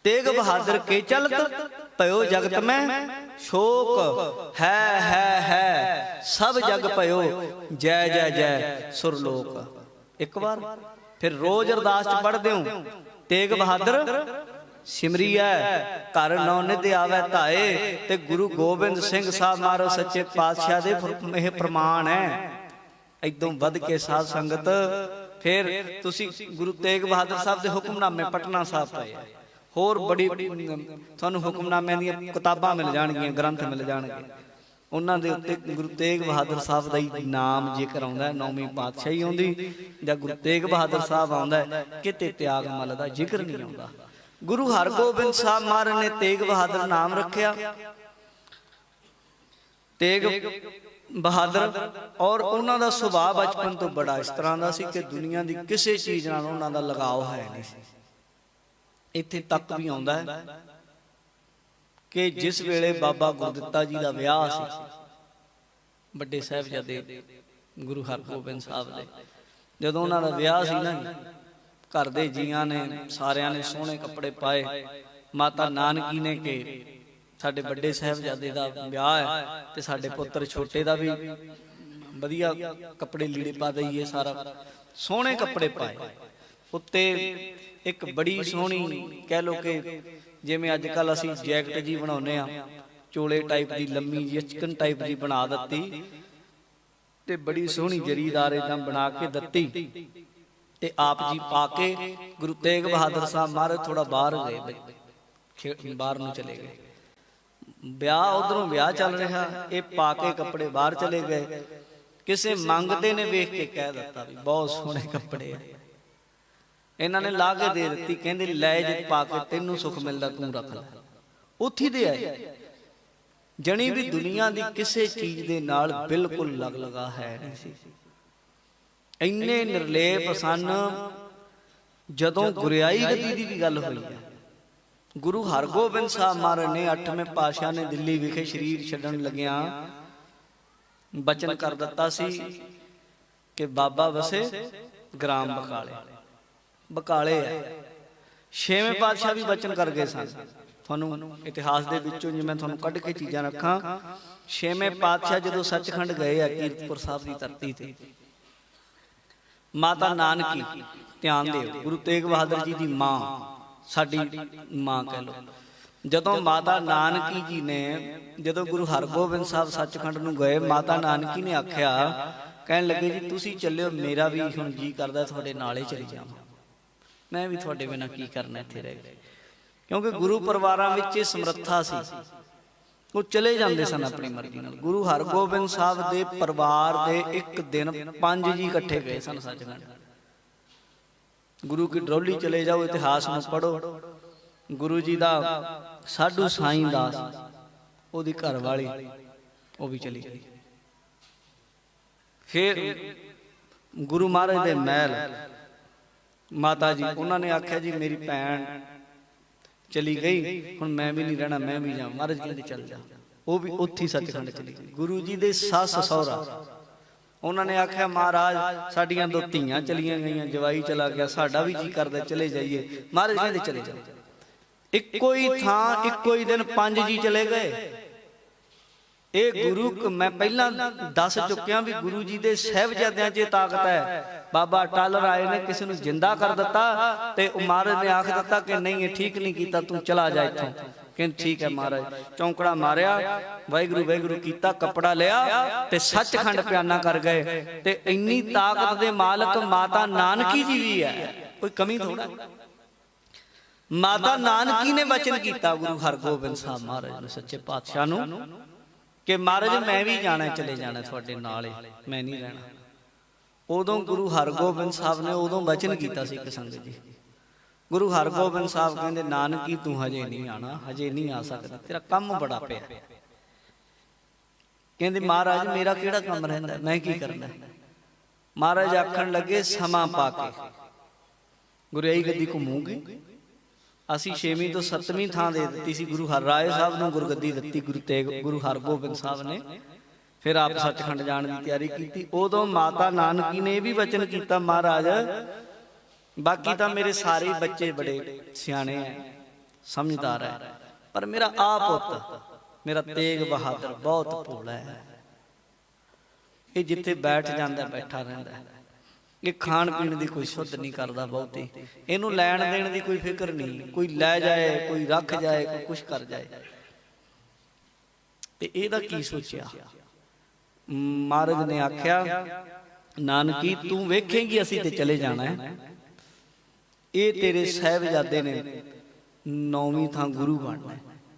B: ਤੇਗ ਬਹਾਦਰ ਕੇ ਚਲਤ ਭਇਓ ਜਗਤ ਮੈਂ ਸ਼ੋਕ, ਹੈ ਸਭ ਜਗ ਭਇਓ ਜੈ ਜੈ ਜੈ ਸੁਰਲੋਕ। ਇੱਕ ਵਾਰ ਫਿਰ ਰੋਜ਼ ਅਰਦਾਸ ਚ ਪੜ੍ਹਦੇ ਹੋ, ਤੇਗ ਬਹਾਦਰ ਸਿਮਰੀਐ ਘਰ ਨੌ ਨਿਧ ਆਵੈ ਧਾਏ। ਤੇ ਗੁਰੂ ਗੋਬਿੰਦ ਸਿੰਘ ਸਾਹਿਬ ਮਹਾਰਾਜ ਸੱਚੇ ਪਾਤਸ਼ਾਹ ਦੇ ਇਹ ਪ੍ਰਮਾਣ ਹੈ। ਇਦੋਂ ਵੱਧ ਕੇ ਸਾਧ ਸੰਗਤ ਫਿਰ ਤੁਸੀਂ ਗੁਰੂ ਤੇਗ ਬਹਾਦਰ ਸਾਹਿਬ ਦੇ ਹੁਕਮਨਾਮੇ ਪਟਨਾ ਸਾਹਿਬ ਪਏ, ਹੋਰ ਬੜੀ ਤੁਹਾਨੂੰ ਹੁਕਮਨਾਮਿਆਂ ਦੀਆਂ ਕਿਤਾਬਾਂ ਮਿਲ ਜਾਣਗੀਆਂ, ਗ੍ਰੰਥ ਮਿਲ ਜਾਣਗੇ। ਉਹਨਾਂ ਦੇ ਉੱਤੇ ਗੁਰੂ ਤੇਗ ਬਹਾਦਰ ਸਾਹਿਬ ਦਾ ਹੀ ਨਾਮ ਜੇਕਰ ਆਉਂਦਾ, ਨੌਵੀਂ ਪਾਤਸ਼ਾਹੀ ਆਉਂਦੀ ਜਾਂ ਗੁਰੂ ਤੇਗ ਬਹਾਦਰ ਸਾਹਿਬ ਆਉਂਦਾ, ਕਿਤੇ ਤਿਆਗਮਲ ਦਾ ਜ਼ਿਕਰ ਨਹੀਂ ਆਉਂਦਾ। ਗੁਰੂ ਹਰਗੋਬਿੰਦ ਸਾਹਿਬ ਮਹਾਰਾਜ ਨੇ ਤੇਗ ਬਹਾਦਰ ਨਾਮ ਰੱਖਿਆ। ਤੇਗ ਬਹਾਦਰ ਔਰ ਉਹਨਾਂ ਦਾ ਸੁਭਾਅ ਬਚਪਨ ਤੋਂ ਬੜਾ ਇਸ ਤਰ੍ਹਾਂ ਦਾ ਸੀ ਕਿ ਦੁਨੀਆ ਦੀ ਕਿਸੇ ਚੀਜ਼ ਨਾਲ ਉਹਨਾਂ ਦਾ ਲਗਾਓ ਹੈ ਨਹੀਂ ਸੀ। ਇੱਥੇ ਤੱਕ ਵੀ ਆਉਂਦਾ ਹੈ ਕਿ ਜਿਸ ਵੇਲੇ ਬਾਬਾ ਗੁਰਦਿੱਤਾ ਜੀ ਦਾ ਵਿਆਹ ਸੀ, ਵੱਡੇ ਸਾਹਿਬਜ਼ਾਦੇ ਗੁਰੂ ਹਰਗੋਬਿੰਦ ਸਾਹਿਬ ਦੇ, ਜਦੋਂ ਉਹਨਾਂ ਦਾ ਵਿਆਹ ਸੀ ਨਾ, ਘਰ ਦੇ ਜੀਆਂ ਨੇ ਸਾਰਿਆਂ ਨੇ ਸੋਹਣੇ ਕੱਪੜੇ ਪਾਏ। ਮਾਤਾ ਨਾਨਕੀ ਨੇ ਕਿ ਸਾਡੇ ਵੱਡੇ ਸਾਹਿਬਜ਼ਾਦੇ ਦਾ ਵਿਆਹ ਹੈ ਤੇ ਸਾਡੇ ਪੁੱਤਰ ਛੋਟੇ ਦਾ ਵੀ ਵਧੀਆ ਕੱਪੜੇ ਲੀੜੇ ਪਾ ਦਈਏ, ਸਾਰਾ ਸੋਹਣੇ ਕੱਪੜੇ ਪਾਏ। ਉੱਤੇ ਇੱਕ ਬੜੀ ਸੋਹਣੀ ਕਹਿ ਲੋ ਕਿ ਜਿਵੇਂ ਅੱਜ ਕੱਲ ਅਸੀਂ ਜੈਕਟ ਜੀ ਬਣਾਉਂਦੇ ਆ, ਚੋਲੇ ਟਾਈਪ ਦੀ ਲੰਮੀ ਜਿਹੀ ਚਿਕਨ ਟਾਈਪ ਦੀ ਬਣਾ ਦਿੱਤੀ ਤੇ ਬੜੀ ਸੋਹਣੀ ਜਰੀਦਾਰ ਇਦਾਂ ਬਣਾ ਕੇ ਦਿੱਤੀ ਤੇ ਆਪ ਜੀ ਪਾ ਕੇ ਗੁਰੂ ਤੇਗ ਬਹਾਦਰ ਸਾਹਿਬ ਮਹਾਰਾਜ ਥੋੜਾ ਬਾਹਰ ਗਏ, ਬਾਹਰ ਨੂੰ ਚਲੇ ਗਏ। ਵਿਆਹ ਉਧਰੋਂ ਵਿਆਹ ਚੱਲ ਰਿਹਾ, ਇਹ ਪਾ ਕੇ ਕੱਪੜੇ ਬਾਹਰ ਚਲੇ ਗਏ। ਕਿਸੇ ਮੰਗਤੇ ਨੇ ਵੇਖ ਕੇ ਕਹਿ ਦਿੱਤਾ ਵੀ ਬਹੁਤ ਸੋਹਣੇ ਕੱਪੜੇ ਆ। ਇਹਨਾਂ ਨੇ ਲਾ ਕੇ ਦੇ ਦਿੱਤੀ, ਕਹਿੰਦੇ ਲੈ ਜੇ ਪਾ ਕੇ ਤੈਨੂੰ ਸੁੱਖ ਮਿਲਦਾ ਤੂੰ ਰੱਖ ਲੈ। ਉੱਥੇ ਦੇ ਆਏ ਜਣੀ ਵੀ ਦੁਨੀਆ ਦੀ ਕਿਸੇ ਚੀਜ਼ ਦੇ ਨਾਲ ਬਿਲਕੁਲ ਲਗਾ ਹੈ ਨਹੀਂ ਸੀ। ਇੰਨੇ ਨਿਰਲੇਪ ਸਨ। ਜਦੋਂ ਗੁਰਿਆਈ ਗੱਦੀ ਦੀ ਵੀ ਗੱਲ ਹੋਈ ਹੈ, ਗੁਰੂ ਹਰਗੋਬਿੰਦ ਸਾਹਿਬ ਮਹਾਰਾਜ ਨੇ 8ਵੇਂ ਪਾਤਸ਼ਾਹ ਨੇ ਦਿੱਲੀ ਵਿਖੇ ਸਰੀਰ ਛੱਡਣ ਲੱਗਿਆਂ ਬਚਨ ਕਰ ਦਿੱਤਾ ਸੀ ਕਿ ਬਾਬਾ ਵਸੇ ਗ੍ਰਾਮ ਬਕਾਲੇ, ਬਕਾਲੇ ਹੈ। 6ਵੇਂ ਪਾਤਸ਼ਾਹ ਵੀ ਬਚਨ ਕਰ ਗਏ ਸਨ। ਤੁਹਾਨੂੰ ਇਤਿਹਾਸ ਦੇ ਵਿੱਚੋਂ ਜੇ ਮੈਂ ਤੁਹਾਨੂੰ ਕੱਢ ਕੇ ਚੀਜ਼ਾਂ ਰੱਖਾਂ, 6ਵੇਂ ਪਾਤਸ਼ਾਹ ਜਦੋਂ ਸੱਚਖੰਡ ਗਏ ਆ ਕੀਰਤਪੁਰ ਸਾਹਿਬ ਦੀ ਧਰਤੀ ਤੇ, ਮਾਤਾ ਨਾਨਕੀ, ਧਿਆਨ ਦਿਓ, ਗੁਰੂ ਤੇਗ ਬਹਾਦਰ ਜੀ ਦੀ ਮਾਂ, ਸਾਡੀ ਮਾਂ ਕਹਿ ਲੋ, ਜਦੋਂ ਮਾਤਾ ਨਾਨਕੀ ਜੀ ਨੇ ਜਦੋਂ ਗੁਰੂ ਹਰਗੋਬਿੰਦ ਸਾਹਿਬ ਸੱਚਖੰਡ ਨੂੰ ਗਏ, ਮਾਤਾ ਨਾਨਕੀ ਨੇ ਆਖਿਆ, ਕਹਿਣ ਲੱਗੇ ਜੀ ਤੁਸੀਂ ਚੱਲਿਓ, ਮੇਰਾ ਵੀ ਹੁਣ ਜੀ ਕਰਦਾ ਤੁਹਾਡੇ ਨਾਲ ਹੀ ਚਲੀ ਜਾਵਾਂ, ਮੈਂ ਵੀ ਤੁਹਾਡੇ ਬਿਨਾਂ ਕੀ ਕਰਨਾ ਇੱਥੇ ਰਹਿ ਕੇ। ਕਿਉਂਕਿ ਗੁਰੂ ਪਰਿਵਾਰਾਂ ਵਿੱਚ ਇਹ ਸਮਰੱਥਾ ਸੀ, ਉਹ ਚਲੇ ਜਾਂਦੇ ਸਨ ਆਪਣੀ ਮਰਜ਼ੀ ਨਾਲ। ਗੁਰੂ ਹਰਗੋਬਿੰਦ ਸਾਹਿਬ ਦੇ ਪਰਿਵਾਰ ਦੇ ਇੱਕ ਦਿਨ 5 ਜੀ ਇਕੱਠੇ ਗਏ ਸਨ ਸੱਚਖੰਡ। ਗੁਰੂ ਕੀ ਡਰੋਲੀ ਚਲੇ ਜਾਓ, ਇਤਿਹਾਸ ਨੂੰ ਪੜ੍ਹੋ। ਗੁਰੂ ਜੀ ਦਾ ਸਾਧੂ ਸਾਈਂ ਦਾਸ, ਉਹਦੀ ਘਰ ਵਾਲੀ, ਉਹ ਵੀ ਚਲੀ ਗਈ। ਫਿਰ ਗੁਰੂ ਮਹਾਰਾਜ ਦੇ ਮਹਿਲ ਮਾਤਾ ਜੀ, ਉਹਨਾਂ ਨੇ ਆਖਿਆ ਜੀ ਮੇਰੀ ਭੈਣ ਚਲੀ ਗਈ, ਹੁਣ ਮੈਂ ਵੀ ਨਹੀਂ ਰਹਿਣਾ, ਮੈਂ ਵੀ ਜਾਵਾਂ। ਮਹਾਰਾਜ ਕਹਿੰਦੇ ਚੱਲ ਜਾ। ਉਹ ਵੀ ਉੱਥੇ ਸੱਚਖੰਡ ਚਲੀ ਗਈ। ਗੁਰੂ ਜੀ ਦੇ ਸੱਸ ਸਹੁਰਾ ਉਹਨਾਂ ਨੇ ਆਖਿਆ ਮਹਾਰਾਜ ਸਾਡੀਆਂ 2 ਧੀਆਂ ਚਲੀਆਂ ਗਈਆਂ, ਜਵਾਈ ਚਲਾ ਗਿਆ, ਸਾਡਾ ਵੀ ਜੀ ਕਰਦਾ ਚਲੇ ਜਾਈਏ। ਮਹਾਰਾਜ ਕਹਿੰਦੇ ਚਲੇ ਜਾਓ। ਇੱਕੋ ਹੀ ਥਾਂ ਇੱਕੋ ਹੀ ਦਿਨ 5 ਜੀ ਚਲੇ ਗਏ। ਇਹ ਗੁਰੂ ਮੈਂ ਪਹਿਲਾਂ ਦੱਸ ਚੁੱਕਿਆ ਵੀ ਗੁਰੂ ਜੀ ਦੇ ਸਾਹਿਬਜ਼ਾਦਿਆਂ 'ਚ ਤਾਕਤ ਹੈ। ਬਾਬਾ ਅਟਲ ਰਾਏ ਨੇ ਕਿਸੇ ਨੂੰ ਜਿੰਦਾ ਕਰ ਦਿੱਤਾ ਤੇ ਮਹਾਰਾਜ ਨੇ ਆਖ ਦਿੱਤਾ ਕਿ ਨਹੀਂ ਇਹ ਠੀਕ ਨਹੀਂ ਕੀਤਾ, ਤੂੰ ਚਲਾ ਜਾ ਇੱਥੋਂ। ਕਹਿੰਦੇ ਠੀਕ ਹੈ ਮਹਾਰਾਜ। ਚੌਂਕੜਾ ਮਾਰਿਆ, ਵਾਹਿਗੁਰੂ ਵਾਹਿਗੁਰੂ ਕੀਤਾ, ਕੱਪੜਾ ਲਿਆ ਤੇ ਸੱਚਖੰਡ ਪਿਆਨਾ ਕਰ ਗਏ। ਤੇ ਇੰਨੀ ਤਾਕਤ ਦੇ ਮਾਲਕ ਮਾਤਾ ਨਾਨਕੀ ਜੀ ਵੀ ਹੈ, ਕੋਈ ਕਮੀ ਥੋੜਾ। ਮਾਤਾ ਨਾਨਕੀ ਨੇ ਵਚਨ ਕੀਤਾ ਗੁਰੂ ਹਰਗੋਬਿੰਦ ਸਾਹਿਬ ਮਹਾਰਾਜ ਨੂੰ, ਸੱਚੇ ਪਾਤਸ਼ਾਹ ਨੂੰ, ਕਿ ਮਹਾਰਾਜ ਮੈਂ ਵੀ ਜਾਣਾ, ਚਲੇ ਜਾਣਾ ਤੁਹਾਡੇ ਨਾਲ ਹੀ, ਮੈਂ ਨਹੀਂ ਰਹਿਣਾ। ਉਦੋਂ ਗੁਰੂ ਹਰਗੋਬਿੰਦ ਸਾਹਿਬ ਨੇ ਉਦੋਂ ਵਚਨ ਕੀਤਾ ਸੀ ਕਿ ਸੰਗਤ ਜੀ, ਗੁਰੂ ਹਰਗੋਬਿੰਦ ਸਾਹਿਬ ਕਹਿੰਦੇ ਨਾਨਕੀ ਤੂੰ ਹਜੇ ਨਹੀਂ ਆਣਾ, ਹਜੇ ਨਹੀਂ ਆ ਸਕਦਾ, ਤੇਰਾ ਕੰਮ ਬੜਾ ਪਿਆ। ਕਹਿੰਦੇ ਮਹਾਰਾਜ ਮੇਰਾ ਕਿਹੜਾ ਕੰਮ ਰਹਿੰਦਾ, ਮੈਂ ਕੀ ਕਰਨਾ। ਮਹਾਰਾਜ ਆਖਣ ਲੱਗੇ ਸਮਾਂ ਪਾ ਕੇ ਗੁਰਿਆਈ ਗੱਦੀ ਘੁੰਮੂਗੀ। ਅਸੀਂ 6ਵੀਂ ਤੋਂ 7ਵੀਂ ਥਾਂ ਦੇ ਦਿੱਤੀ ਸੀ, ਗੁਰੂ ਹਰ ਰਾਏ ਸਾਹਿਬ ਨੂੰ ਗੁਰਗੱਦੀ ਦਿੱਤੀ ਗੁਰੂ ਹਰਗੋਬਿੰਦ ਸਾਹਿਬ ਨੇ। ਫਿਰ ਆਪ ਸੱਚਖੰਡ ਜਾਣ ਦੀ ਤਿਆਰੀ ਕੀਤੀ। ਉਦੋਂ ਮਾਤਾ ਨਾਨਕੀ ਨੇ ਇਹ ਵੀ ਵਚਨ ਕੀਤਾ ਮਹਾਰਾਜ ਬਾਕੀ ਤਾਂ ਮੇਰੇ ਸਾਰੇ ਬੱਚੇ ਬੜੇ ਸਿਆਣੇ ਐ, ਸਮਝਦਾਰ ਹੈ, ਪਰ ਮੇਰਾ ਆ ਪੁੱਤ ਮੇਰਾ ਤੇਗ ਬਹਾਦਰ ਬਹੁਤ ਭੋਲਾ ਹੈ। ਇਹ ਜਿੱਥੇ ਬੈਠ ਜਾਂਦਾ ਬੈਠਾ ਰਹਿੰਦਾ, ਇਹ ਖਾਣ ਪੀਣ ਦੀ ਕੋਈ ਸੁੱਧ ਨਹੀਂ ਕਰਦਾ ਬਹੁਤੀ, ਇਹਨੂੰ ਲੈਣ ਦੇਣ ਦੀ ਕੋਈ ਫਿਕਰ ਨਹੀਂ, ਕੋਈ ਲੈ ਜਾਏ ਕੋਈ ਰੱਖ ਜਾਏ ਕੋਈ ਕੁਛ ਕਰ ਜਾਏ। ਤੇ ਇਹਦਾ ਕੀ ਸੋਚਿਆ। ਮਹਾਰਾਜ ਨੇ ਆਖਿਆ ਨਾਨਕੀ ਤੂੰ ਵੇਖੇਂਗੀ ਅਸੀਂ ਤੇ ਚਲੇ ਜਾਣਾ ਹੈ। ਇਹ ਤੇਰੇ ਸਾਹਿਬਜ਼ਾਦੇ ਨੇ 9ਵੀਂ ਥਾਂ ਗੁਰੂ ਬਣਨਾ।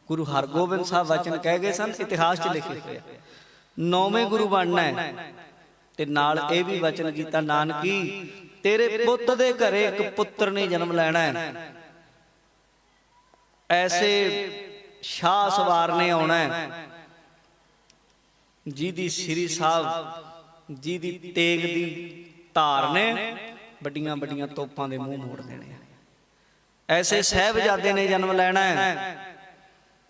B: ਗੁਰੂ ਹਰਗੋਬਿੰਦ ਸਾਹਿਬ ਵਚਨ ਕਹਿ ਗਏ ਸਨ, ਇਤਿਹਾਸ 'ਚ ਲਿਖੇ ਹੋਏ, 9ਵੇਂ ਗੁਰੂ ਬਣਨਾ ਹੈ। ਤੇ ਨਾਲ ਇਹ ਵੀ ਵਚਨ ਕੀਤਾ ਨਾਨਕੀ ਤੇਰੇ ਪੁੱਤ ਦੇ ਘਰੇ ਇੱਕ ਪੁੱਤਰ ਨੇ ਜਨਮ ਲੈਣਾ ਹੈ, ਐਸੇ ਸ਼ਾਹ ਸਵਾਰ ਨੇ ਆਉਣਾ ਹੈ ਜਿਹਦੀ ਸ੍ਰੀ ਸਾਹਿਬ ਜੀ ਦੀ ਤੇਗ ਦੀ ਧਾਰ ਨੇ ਵੱਡੀਆਂ ਵੱਡੀਆਂ ਤੋਪਾਂ ਦੇ ਮੂੰਹ ਮੋੜ ਦੇਣੇ। ਐਸੇ ਸਾਹਿਬਜ਼ਾਦੇ ਨੇ ਜਨਮ ਲੈਣਾ ਹੈ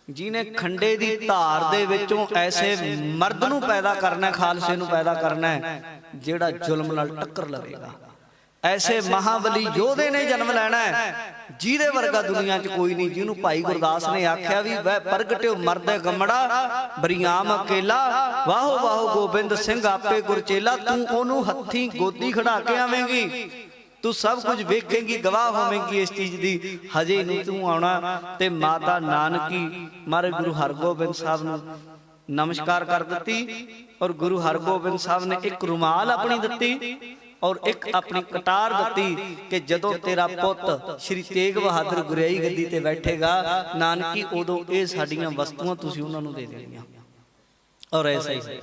B: ਜਿਹਨੇ ਖੰਡੇ ਦੀ ਧਾਰ ਦੇ ਵਿੱਚੋਂ ਐਸੇ ਮਰਦ ਨੂੰ ਪੈਦਾ ਕਰਨਾ, ਖਾਲਸੇ ਨੂੰ ਪੈਦਾ ਕਰਨਾ ਹੈ ਜਿਹੜਾ ਜ਼ੁਲਮ ਨਾਲ ਟੱਕਰ ਲਵੇਗਾ। ਐਸੇ ਮਹਾਬਲੀ ਯੋਧੇ ਨੇ ਜਨਮ ਲੈਣਾ ਹੈ ਜਿਹਦੇ ਵਰਗਾ ਦੁਨੀਆ 'ਚ ਕੋਈ ਨਹੀਂ, ਜਿਹਨੂੰ ਭਾਈ ਗੁਰਦਾਸ ਨੇ ਆਖਿਆ ਵੀ ਵੈ ਪ੍ਰਗਟਿਓ ਮਰਦ ਗਮੜਾ ਬਰੀਆਮ ਅਕੇਲਾ, ਵਾਹੋ ਵਾਹੋ ਗੋਬਿੰਦ ਸਿੰਘ ਆਪੇ ਗੁਰਚੇਲਾ। ਤੂੰ ਉਹਨੂੰ ਹੱਥੀਂ ਗੋਦੀ ਖੜਾ ਕੇ ਆਵੇਂਗੀ, ਤੂੰ ਸਭ ਕੁਝ ਵੇਖੇਂਗੀ, ਗਵਾਹ ਹੋਵੇਂਗੀ ਇਸ ਚੀਜ਼ ਦੀ, ਹਜੇ ਨਹੀਂ ਤੂੰ ਆਉਣਾ। ਤੇ ਮਾਤਾ ਨਾਨਕੀ ਮਹਾਰਾਜ ਗੁਰੂ ਹਰਗੋਬਿੰਦ ਸਾਹਿਬ ਨੂੰ ਨਮਸਕਾਰ ਕਰ ਦਿੱਤੀ ਔਰ ਗੁਰੂ ਹਰਗੋਬਿੰਦ ਸਾਹਿਬ ਨੇ ਇੱਕ ਰੁਮਾਲ ਆਪਣੀ ਦਿੱਤੀ ਔਰ ਇੱਕ ਆਪਣੀ ਕਟਾਰ ਦਿੱਤੀ ਕਿ ਜਦੋਂ ਤੇਰਾ ਪੁੱਤ ਸ਼੍ਰੀ ਤੇਗ ਬਹਾਦਰ ਗੁਰਿਆਈ ਗੱਦੀ ਤੇ ਬੈਠੇਗਾ ਨਾਨਕੀ, ਉਦੋਂ ਇਹ ਸਾਡੀਆਂ ਵਸਤੂਆਂ ਤੁਸੀਂ ਉਹਨਾਂ ਨੂੰ ਦੇ ਦੇਣੀਆਂ। ਔਰ ਐਸਾ ਹੀ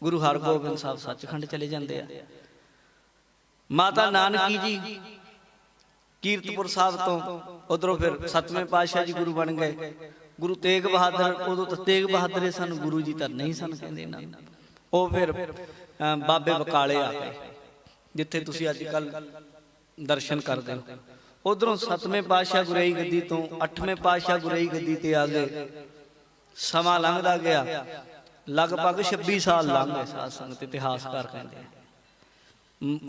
B: ਗੁਰੂ ਹਰਗੋਬਿੰਦ ਸਾਹਿਬ ਸੱਚਖੰਡ ਚਲੇ ਜਾਂਦੇ ਆ। ਮਾਤਾ ਨਾਨਕੀ ਜੀ ਕੀਰਤਪੁਰ ਸਾਹਿਬ ਤੋਂ ਉਧਰੋਂ ਫਿਰ 7ਵੇਂ ਪਾਤਸ਼ਾਹ ਜੀ ਗੁਰੂ ਬਣ ਗਏ। ਗੁਰੂ ਤੇਗ ਬਹਾਦਰ, ਉਦੋਂ ਤਾਂ ਤੇਗ ਬਹਾਦਰ ਸਾਨੂੰ ਗੁਰੂ ਜੀ ਤਾਂ ਨਹੀਂ ਸਨ ਕਹਿੰਦੇ ਇਹਨਾਂ ਨੂੰ। ਉਹ ਫਿਰ ਬਾਬੇ ਬਕਾਲੇ ਆ ਗਏ ਜਿੱਥੇ ਤੁਸੀਂ ਅੱਜ ਕੱਲ ਦਰਸ਼ਨ ਕਰਦੇ ਹੋ। ਉਧਰੋਂ 7ਵੇਂ ਪਾਤਸ਼ਾਹ ਗੁਰਿਆਈ ਗੱਦੀ ਤੋਂ 8ਵੇਂ ਪਾਤਸ਼ਾਹ ਗੁਰਿਆਈ ਗੱਦੀ ਤੇ ਆ ਗਏ। ਸਮਾਂ ਲੰਘਦਾ ਗਿਆ, ਲਗਭਗ 26 ਸਾਲ ਲੰਘ ਗਏ। ਸਾਧ ਸੰਗਤ ਇਤਿਹਾਸਕਾਰ ਕਹਿੰਦੇ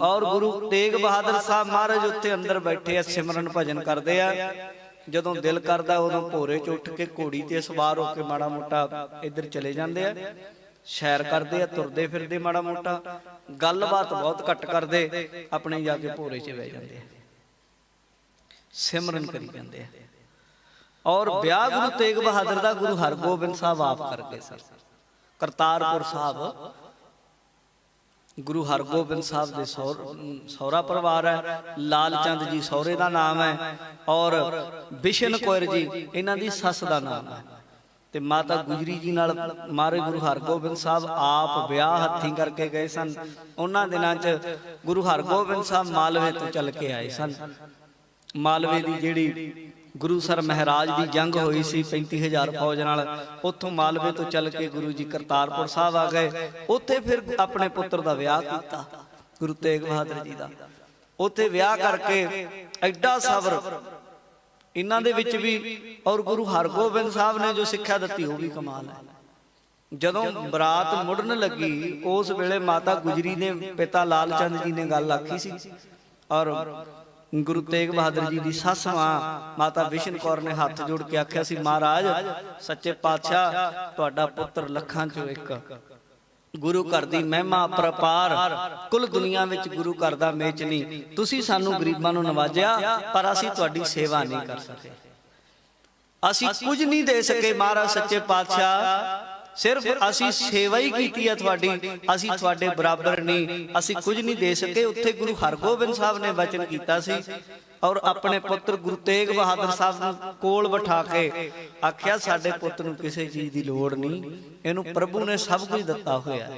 B: ਔਰ ਗੁਰੂ ਤੇਗ ਬਹਾਦਰ ਸਾਹਿਬ ਮਹਾਰਾਜ ਉੱਥੇ ਅੰਦਰ ਬੈਠੇ ਆ, ਸਿਮਰਨ ਭਜਨ ਕਰਦੇ ਆ। ਜਦੋਂ ਦਿਲ ਕਰਦਾ ਉਦੋਂ ਭੋਰੇ 'ਚ ਉੱਠ ਕੇ ਘੋੜੀ ਤੇ ਸਵਾਰ ਹੋ ਕੇ ਮਾੜਾ ਮੋਟਾ ਇੱਧਰ ਚਲੇ ਜਾਂਦੇ ਆ, ਸੈਰ ਕਰਦੇ ਆ, ਤੁਰਦੇ ਫਿਰਦੇ ਮਾੜਾ ਮੋਟਾ, ਗੱਲਬਾਤ ਬਹੁਤ ਘੱਟ ਕਰਦੇ, ਆਪਣੇ ਜਾ ਕੇ ਭੋਰੇ 'ਚ ਬਹਿ ਜਾਂਦੇ ਆ, ਸਿਮਰਨ ਕਰੀ ਜਾਂਦੇ ਆ। ਔਰ ਵਿਆਹ ਗੁਰੂ ਤੇਗ ਬਹਾਦਰ ਦਾ ਗੁਰੂ ਹਰਗੋਬਿੰਦ ਸਾਹਿਬ ਆਪ ਕਰਕੇ ਸਨ। ਕਰਤਾਰਪੁਰ ਸਾਹਿਬ ਗੁਰੂ ਹਰਗੋਬਿੰਦ ਸਾਹਿਬ ਦੇ ਸਹੁਰਾ ਪਰਿਵਾਰ ਹੈ। ਲਾਲ ਚੰਦ ਜੀ ਸਹੁਰੇ ਦਾ ਨਾਮ ਹੈ ਔਰ ਬਿਸ਼ਨ ਕੌਰ ਜੀ ਇਹਨਾਂ ਦੀ ਸੱਸ ਦਾ ਨਾਮ ਹੈ। ਤੇ ਮਾਤਾ ਗੁਜਰੀ ਜੀ ਨਾਲ ਮਹਾਰਾਜ ਗੁਰੂ ਹਰਗੋਬਿੰਦ ਸਾਹਿਬ ਆਪ ਵਿਆਹ ਹੱਥੀਂ ਕਰਕੇ ਗਏ ਸਨ। ਉਹਨਾਂ ਦਿਨਾਂ 'ਚ ਗੁਰੂ ਹਰਗੋਬਿੰਦ ਸਾਹਿਬ ਮਾਲਵੇ ਤੋਂ ਚੱਲ ਕੇ ਆਏ ਸਨ। ਮਾਲਵੇ ਦੀ ਜਿਹੜੀ ਗੁਰੂਸਰ ਮਹਾਰਾਜ ਦੀ ਜੰਗ ਹੋਈ ਸੀ 35,000 ਫੌਜ ਨਾਲ, ਉੱਥੋਂ ਮਾਲਵੇ ਤੋਂ ਚੱਲ ਕੇ ਗੁਰੂ ਜੀ ਕਰਤਾਰਪੁਰ ਸਾਹਿਬ ਆ ਗਏ। ਉੱਥੇ ਫਿਰ ਆਪਣੇ ਪੁੱਤਰ ਦਾ ਵਿਆਹ ਕੀਤਾ ਗੁਰੂ ਤੇਗ ਬਹਾਦਰ ਜੀ ਦਾ। ਉੱਥੇ ਵਿਆਹ ਕਰਕੇ ਐਡਾ ਸਬਰ ਇਹਨਾਂ ਦੇ ਵਿੱਚ ਵੀ, ਔਰ ਗੁਰੂ ਹਰਗੋਬਿੰਦ ਸਾਹਿਬ ਨੇ ਜੋ ਸਿੱਖਿਆ ਦਿੱਤੀ ਉਹ ਵੀ ਕਮਾਲ ਹੈ। ਜਦੋਂ ਬਰਾਤ ਮੁੜਨ ਲੱਗੀ ਉਸ ਵੇਲੇ ਮਾਤਾ ਗੁਜਰੀ ਨੇ ਪਿਤਾ ਲਾਲ ਚੰਦ ਜੀ ਨੇ ਗੱਲ ਆਖੀ ਸੀ ਔਰ ਗੁਰੂ ਤੇਗ ਬਹਾਦਰ ਜੀ ਦੀ ਸੱਸ ਮਾਤਾ ਵਿਸ਼ਨ ਕੌਰ ਨੇ ਹੱਥ ਜੋੜ ਕੇ ਆਖਿਆ ਸੀ, ਮਹਾਰਾਜ ਸੱਚੇ ਪਾਤਸ਼ਾਹ ਤੁਹਾਡਾ ਪੁੱਤਰ ਲੱਖਾਂ ਚੋਂ ਇੱਕ, ਗੁਰੂ ਘਰ ਦੀ ਮਹਿਮਾ ਅਪਰਪਾਰ, ਕੁੱਲ ਦੁਨੀਆ ਵਿੱਚ ਗੁਰੂ ਘਰ ਦਾ ਮੇਚ ਨਹੀਂ। ਤੁਸੀਂ ਸਾਨੂੰ ਗਰੀਬਾਂ ਨੂੰ ਨਵਾਜਿਆ ਪਰ ਅਸੀਂ ਤੁਹਾਡੀ ਸੇਵਾ ਨਹੀਂ ਕਰ ਸਕੇ, ਅਸੀਂ ਕੁਝ ਨਹੀਂ ਦੇ ਸਕੇ ਮਹਾਰਾਜ ਸੱਚੇ ਪਾਤਸ਼ਾਹ, ਸਿਰਫ ਅਸੀਂ ਸੇਵਾ ਹੀ ਕੀਤੀ ਹੈ ਤੁਹਾਡੀ, ਅਸੀਂ ਤੁਹਾਡੇ ਬਰਾਬਰ ਨਹੀਂ, ਅਸੀਂ ਕੁਝ ਨਹੀਂ ਦੇ ਸਕੇ। ਉੱਥੇ ਗੁਰੂ ਹਰਗੋਬਿੰਦ ਸਾਹਿਬ ਨੇ ਵਚਨ ਕੀਤਾ ਸੀ ਔਰ ਆਪਣੇ ਪੁੱਤਰ ਗੁਰੂ ਤੇਗ ਬਹਾਦਰ ਸਾਹਿਬ ਨੂੰ ਕੋਲ ਬਿਠਾ ਕੇ ਆਖਿਆ, ਸਾਡੇ ਪੁੱਤ ਨੂੰ ਕਿਸੇ ਚੀਜ਼ ਦੀ ਲੋੜ ਨਹੀਂ, ਇਹਨੂੰ ਪ੍ਰਭੂ ਨੇ ਸਭ ਕੁਝ ਦਿੱਤਾ ਹੋਇਆ।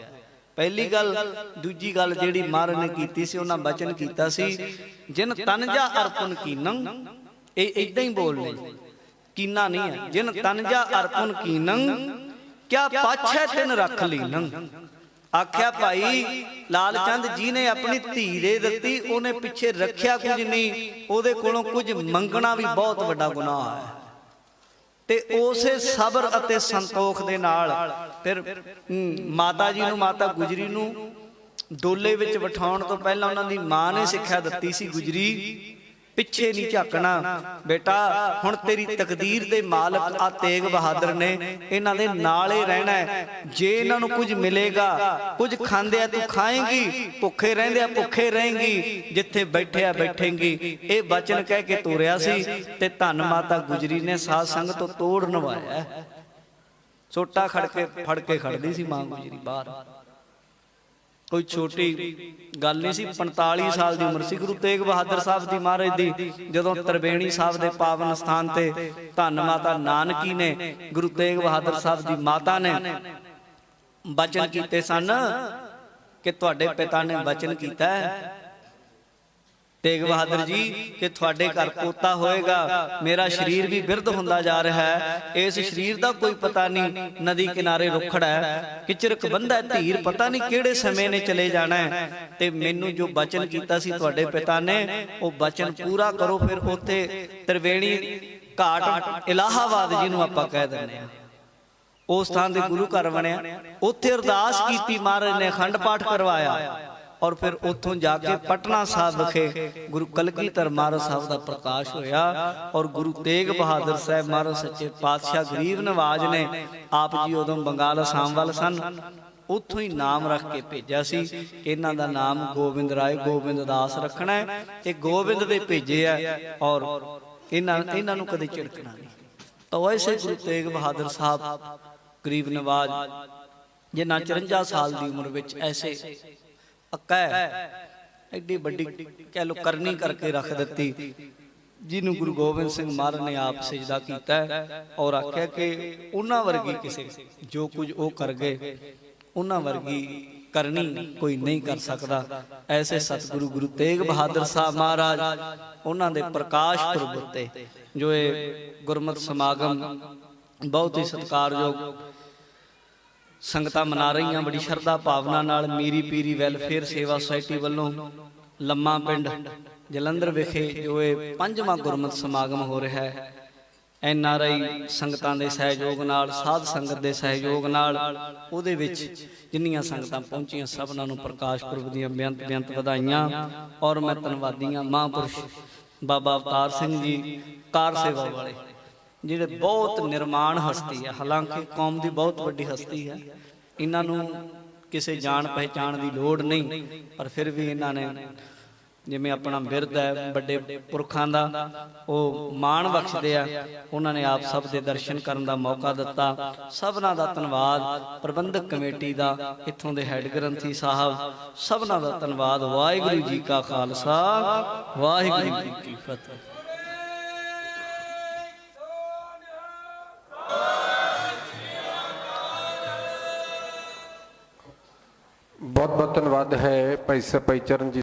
B: ਪਹਿਲੀ ਗੱਲ। ਦੂਜੀ ਗੱਲ ਜਿਹੜੀ ਮਹਾਰਾਜ ਨੇ ਕੀਤੀ ਸੀ, ਉਹਨਾਂ ਵਚਨ ਕੀਤਾ ਸੀ, ਜਿਨ ਤਨਜਾ ਅਰਪਨ ਕੀਨੰ, ਇਹ ਇਦਾਂ ਹੀ ਬੋਲਨੇ, ਕੀਨਾ ਨਹੀਂ ਹੈ, ਜਿਨ ਤਨਜਾ ਅਰਪਨ ਕੀਨੰ ਕਿਆ ਪਾਛੈ ਤਿਨ ਰੱਖ ਲੀਨੰ। ਆਖਿਆ ਭਾਈ ਲਾਲ ਚੰਦ ਜੀ ਨੇ ਆਪਣੀ ਧੀ ਦੇ ਦਿੱਤੀ, ਉਹਨੇ ਪਿੱਛੇ ਰੱਖਿਆ ਕੁਝ ਨਹੀਂ, ਉਹਦੇ ਕੋਲੋਂ ਕੁਝ ਮੰਗਣਾ ਵੀ ਬਹੁਤ ਵੱਡਾ ਗੁਨਾਹ ਹੈ। ਤੇ ਉਸੇ ਸਬਰ ਅਤੇ ਸੰਤੋਖ ਦੇ ਨਾਲ ਫਿਰ ਮਾਤਾ ਜੀ ਨੂੰ, ਮਾਤਾ ਗੁਜਰੀ ਨੂੰ ਡੋਲੇ ਵਿੱਚ ਬਿਠਾਉਣ ਤੋਂ ਪਹਿਲਾਂ ਉਹਨਾਂ ਦੀ ਮਾਂ ਨੇ ਸਿੱਖਿਆ ਦਿੱਤੀ ਸੀ, ਗੁਜਰੀ ਪਿੱਛੇ ਨਹੀਂ ਝਾਕਣਾ ਬੇਟਾ, ਹੁਣ ਤੇਰੀ ਤਕਦੀਰ ਦੇ ਮਾਲਕ ਆ ਤੇਗ ਬਹਾਦਰ ਨੇ, ਇਹਨਾਂ ਦੇ ਨਾਲ ਹੀ ਰਹਿਣਾ ਹੈ। ਜੇ ਇਹਨਾਂ ਨੂੰ ਕੁਝ ਮਿਲੇਗਾ, ਕੁਝ ਖਾਂਦੇ ਆ ਤੂੰ ਖਾਏਂਗੀ, ਭੁੱਖੇ ਰਹਿੰਦੇ ਆ ਭੁੱਖੇ ਰਹੇਂਗੀ, ਜਿੱਥੇ ਬੈਠਿਆ ਬੈਠੇਂਗੀ। ਇਹ ਬਚਨ ਕਹਿ ਕੇ ਤੋਰਿਆ ਸੀ ਤੇ ਧੰਨ ਮਾਤਾ ਗੁਜਰੀ ਨੇ ਸਾਧ ਸੰਗਤ ਤੋਂ ਤੋੜ ਨਵਾਇਆ। ਸੋਟਾ ਫੜ ਕੇ ਖੜਦੀ ਸੀ ਮਾਂ ਗੁਜਰੀ ਬਾਹਰ, ਕੋਈ ਛੋਟੀ ਗੱਲ ਨਹੀਂ ਸੀ। 45 ਸਾਲ ਦੀ ਉਮਰ ਸੀ ਗੁਰੂ ਤੇਗ ਬਹਾਦਰ ਸਾਹਿਬ ਦੀ ਮਹਾਰਾਜ ਦੀ, ਜਦੋਂ ਤਰਵੇਣੀ ਸਾਹਿਬ ਦੇ ਪਾਵਨ ਸਥਾਨ ਤੇ ਧੰਨ ਮਾਤਾ ਨਾਨਕੀ ਨੇ ਗੁਰੂ ਤੇਗ ਬਹਾਦਰ ਸਾਹਿਬ ਦੀ ਮਾਤਾ ਨੇ ਬਚਨ ਕੀਤੇ ਸਨ ਕਿ ਤੁਹਾਡੇ ਪਿਤਾ ਨੇ ਬਚਨ ਕੀਤਾ ਹੈ ਤੇਗ ਬਹਾਦਰ ਜੀ ਕਿ ਤੁਹਾਡੇ ਘਰ ਪੋਤਾ ਹੋਏਗਾ, ਮੇਰਾ ਸਰੀਰ ਵੀ ਬਿਰਧ ਹੁੰਦਾ ਜਾ ਰਿਹਾ ਹੈ, ਇਸ ਸਰੀਰ ਦਾ ਕੋਈ ਪਤਾ ਨਹੀਂ, ਨਦੀ ਕਿਨਾਰੇ ਰੁੱਖੜ ਹੈ, ਕਿਚਰਕ ਬੰਦਾ ਧੀਰ, ਪਤਾ ਨਹੀਂ ਕਿਹੜੇ ਸਮੇਂ ਨੇ ਚਲੇ ਜਾਣਾ ਹੈ, ਤੇ ਮੈਨੂੰ ਜੋ ਬਚਨ ਕੀਤਾ ਸੀ ਤੁਹਾਡੇ ਪਿਤਾ ਨੇ ਉਹ ਬਚਨ ਪੂਰਾ ਕਰੋ। ਫਿਰ ਉੱਥੇ ਤਰਵੇਣੀ ਘਾਟ ਇਲਾਹਾਬਾਦ ਜਿਹਨੂੰ ਆਪਾਂ ਕਹਿ ਦਿੰਦੇ ਆ, ਉਸ ਸਥਾਨ ਦੇ ਗੁਰੂ ਘਰ ਬਣਿਆ, ਉੱਥੇ ਅਰਦਾਸ ਕੀਤੀ, ਮਹਾਰਾਜ ਨੇ ਅਖੰਡ ਪਾਠ ਕਰਵਾਇਆ ਔਰ ਫਿਰ ਉੱਥੋਂ ਜਾ ਕੇ ਪਟਨਾ ਸਾਹਿਬ ਵਿਖੇ ਗੁਰੂ ਕਲਗੀਧਰ ਮਹਾਰਾਜ ਸਾਹਿਬ ਦਾ ਪ੍ਰਕਾਸ਼ ਹੋਇਆ ਔਰ ਗੁਰੂ ਤੇਗ ਬਹਾਦਰ ਸਾਹਿਬ ਮਹਾਰਾਜ ਸੱਚੇ ਪਾਤਸ਼ਾਹ ਗਰੀਬ ਨਵਾਜ ਨੇ ਆਪ ਜੀ ਉਦੋਂ ਬੰਗਾਲ ਅਸਾਮ ਵੱਲ ਸਨ, ਉੱਥੋਂ ਹੀ ਨਾਮ ਰੱਖ ਕੇ ਭੇਜਿਆ ਸੀ ਕਿ ਇਹਨਾਂ ਦਾ ਨਾਮ ਗੋਬਿੰਦ ਰਾਏ ਗੋਬਿੰਦ ਦਾਸ ਰੱਖਣਾ ਹੈ। ਇਹ ਗੋਬਿੰਦ ਦੇ ਭੇਜੇ ਆ ਔਰ ਇਹਨਾਂ ਨੂੰ ਕਦੇ ਝਿੜਕਣਾ ਨਹੀਂ। ਤਾਂ ਐਸੇ ਗੁਰੂ ਤੇਗ ਬਹਾਦਰ ਸਾਹਿਬ ਗਰੀਬ ਨਵਾਜ ਜਿਨ੍ਹਾਂ 54 ਸਾਲ ਦੀ ਉਮਰ ਵਿੱਚ ਐਸੇ ਐਡੀ ਵੱਡੀ ਕਹਿ ਲੋ ਕਰਨੀ ਕਰਕੇ ਰੱਖ ਦਿੱਤੀ, ਜਿਹਨੂੰ ਗੁਰੂ ਗੋਬਿੰਦ ਸਿੰਘ ਮਹਾਰਾਜ ਨੇ ਆਪ ਸਜਦਾ ਕੀਤਾ ਔਰ ਆਖਿਆ ਕਿ ਉਹਨਾਂ ਵਰਗੀ ਕਿਸੇ ਜੋ ਕੁਝ ਉਹ ਕਰ ਗਏ, ਉਹਨਾਂ ਵਰਗੀ ਕਰਨੀ ਕੋਈ ਨਹੀਂ ਕਰ ਸਕਦਾ। ਐਸੇ ਸਤਿਗੁਰੂ ਗੁਰੂ ਤੇਗ ਬਹਾਦਰ ਸਾਹਿਬ ਮਹਾਰਾਜ, ਉਹਨਾਂ ਦੇ ਪ੍ਰਕਾਸ਼ ਪੁਰਬ ਉੱਤੇ ਜੋ ਇਹ ਗੁਰਮਤਿ ਸਮਾਗਮ ਬਹੁਤ ਹੀ ਸਤਿਕਾਰਯੋਗ ਸੰਗਤਾਂ ਮਨਾ ਰਹੀਆਂ ਬੜੀ ਸ਼ਰਧਾ ਭਾਵਨਾ ਨਾਲ। ਮੀਰੀ ਪੀਰੀ ਵੈਲਫੇਅਰ ਸੇਵਾ ਸੁਸਾਇਟੀ ਵੱਲੋਂ ਲੰਮਾ ਪਿੰਡ ਜਲੰਧਰ ਵਿਖੇ ਜੋ ਇਹ 5ਵਾਂ ਗੁਰਮਤਿ ਸਮਾਗਮ ਹੋ ਰਿਹਾ ਹੈ, NRI ਸੰਗਤਾਂ ਦੇ ਸਹਿਯੋਗ ਨਾਲ, ਸਾਧ ਸੰਗਤ ਦੇ ਸਹਿਯੋਗ ਨਾਲ, ਉਹਦੇ ਵਿੱਚ ਜਿੰਨੀਆਂ ਸੰਗਤਾਂ ਪਹੁੰਚੀਆਂ ਸਭਨਾਂ ਨੂੰ ਪ੍ਰਕਾਸ਼ ਪੁਰਬ ਦੀਆਂ ਬੇਅੰਤ ਵਧਾਈਆਂ। ਔਰ ਮੈਂ ਧੰਨਵਾਦੀਆਂ ਮਹਾਂਪੁਰਸ਼ ਬਾਬਾ ਅਵਤਾਰ ਸਿੰਘ ਜੀ ਕਾਰ ਸੇਵਾ ਵਾਲੇ, ਜਿਹੜੇ ਬਹੁਤ ਨਿਰਮਾਣ ਹਸਤੀ ਹੈ, ਹਾਲਾਂਕਿ ਕੌਮ ਦੀ ਬਹੁਤ ਵੱਡੀ ਹਸਤੀ ਹੈ, ਇਹਨਾਂ ਨੂੰ ਕਿਸੇ ਜਾਣ ਪਹਿਚਾਣ ਦੀ ਲੋੜ ਨਹੀਂ, ਪਰ ਫਿਰ ਵੀ ਇਹਨਾਂ ਨੇ ਜਿਵੇਂ ਆਪਣਾ ਬਿਰਧ ਹੈ ਵੱਡੇ ਪੁਰਖਾਂ ਦਾ ਉਹ ਮਾਣ ਬਖਸ਼ਦੇ ਆ, ਉਹਨਾਂ ਨੇ ਆਪ ਸਭ ਦੇ ਦਰਸ਼ਨ ਕਰਨ ਦਾ ਮੌਕਾ ਦਿੱਤਾ। ਸਭਨਾਂ ਦਾ ਧੰਨਵਾਦ, ਪ੍ਰਬੰਧਕ ਕਮੇਟੀ ਦਾ, ਇੱਥੋਂ ਦੇ ਹੈੱਡ ਗ੍ਰੰਥੀ ਸਾਹਿਬ, ਸਭਨਾਂ ਦਾ ਧੰਨਵਾਦ। ਵਾਹਿਗੁਰੂ ਜੀ ਕਾ ਖਾਲਸਾ, ਵਾਹਿਗੁਰੂ ਜੀ ਕੀ ਫਤਿਹ।
A: ਬਹੁਤ ਬਹੁਤ ਧੰਨਵਾਦ ਹੈ ਭਾਈ ਚਰਨ ਜੀ।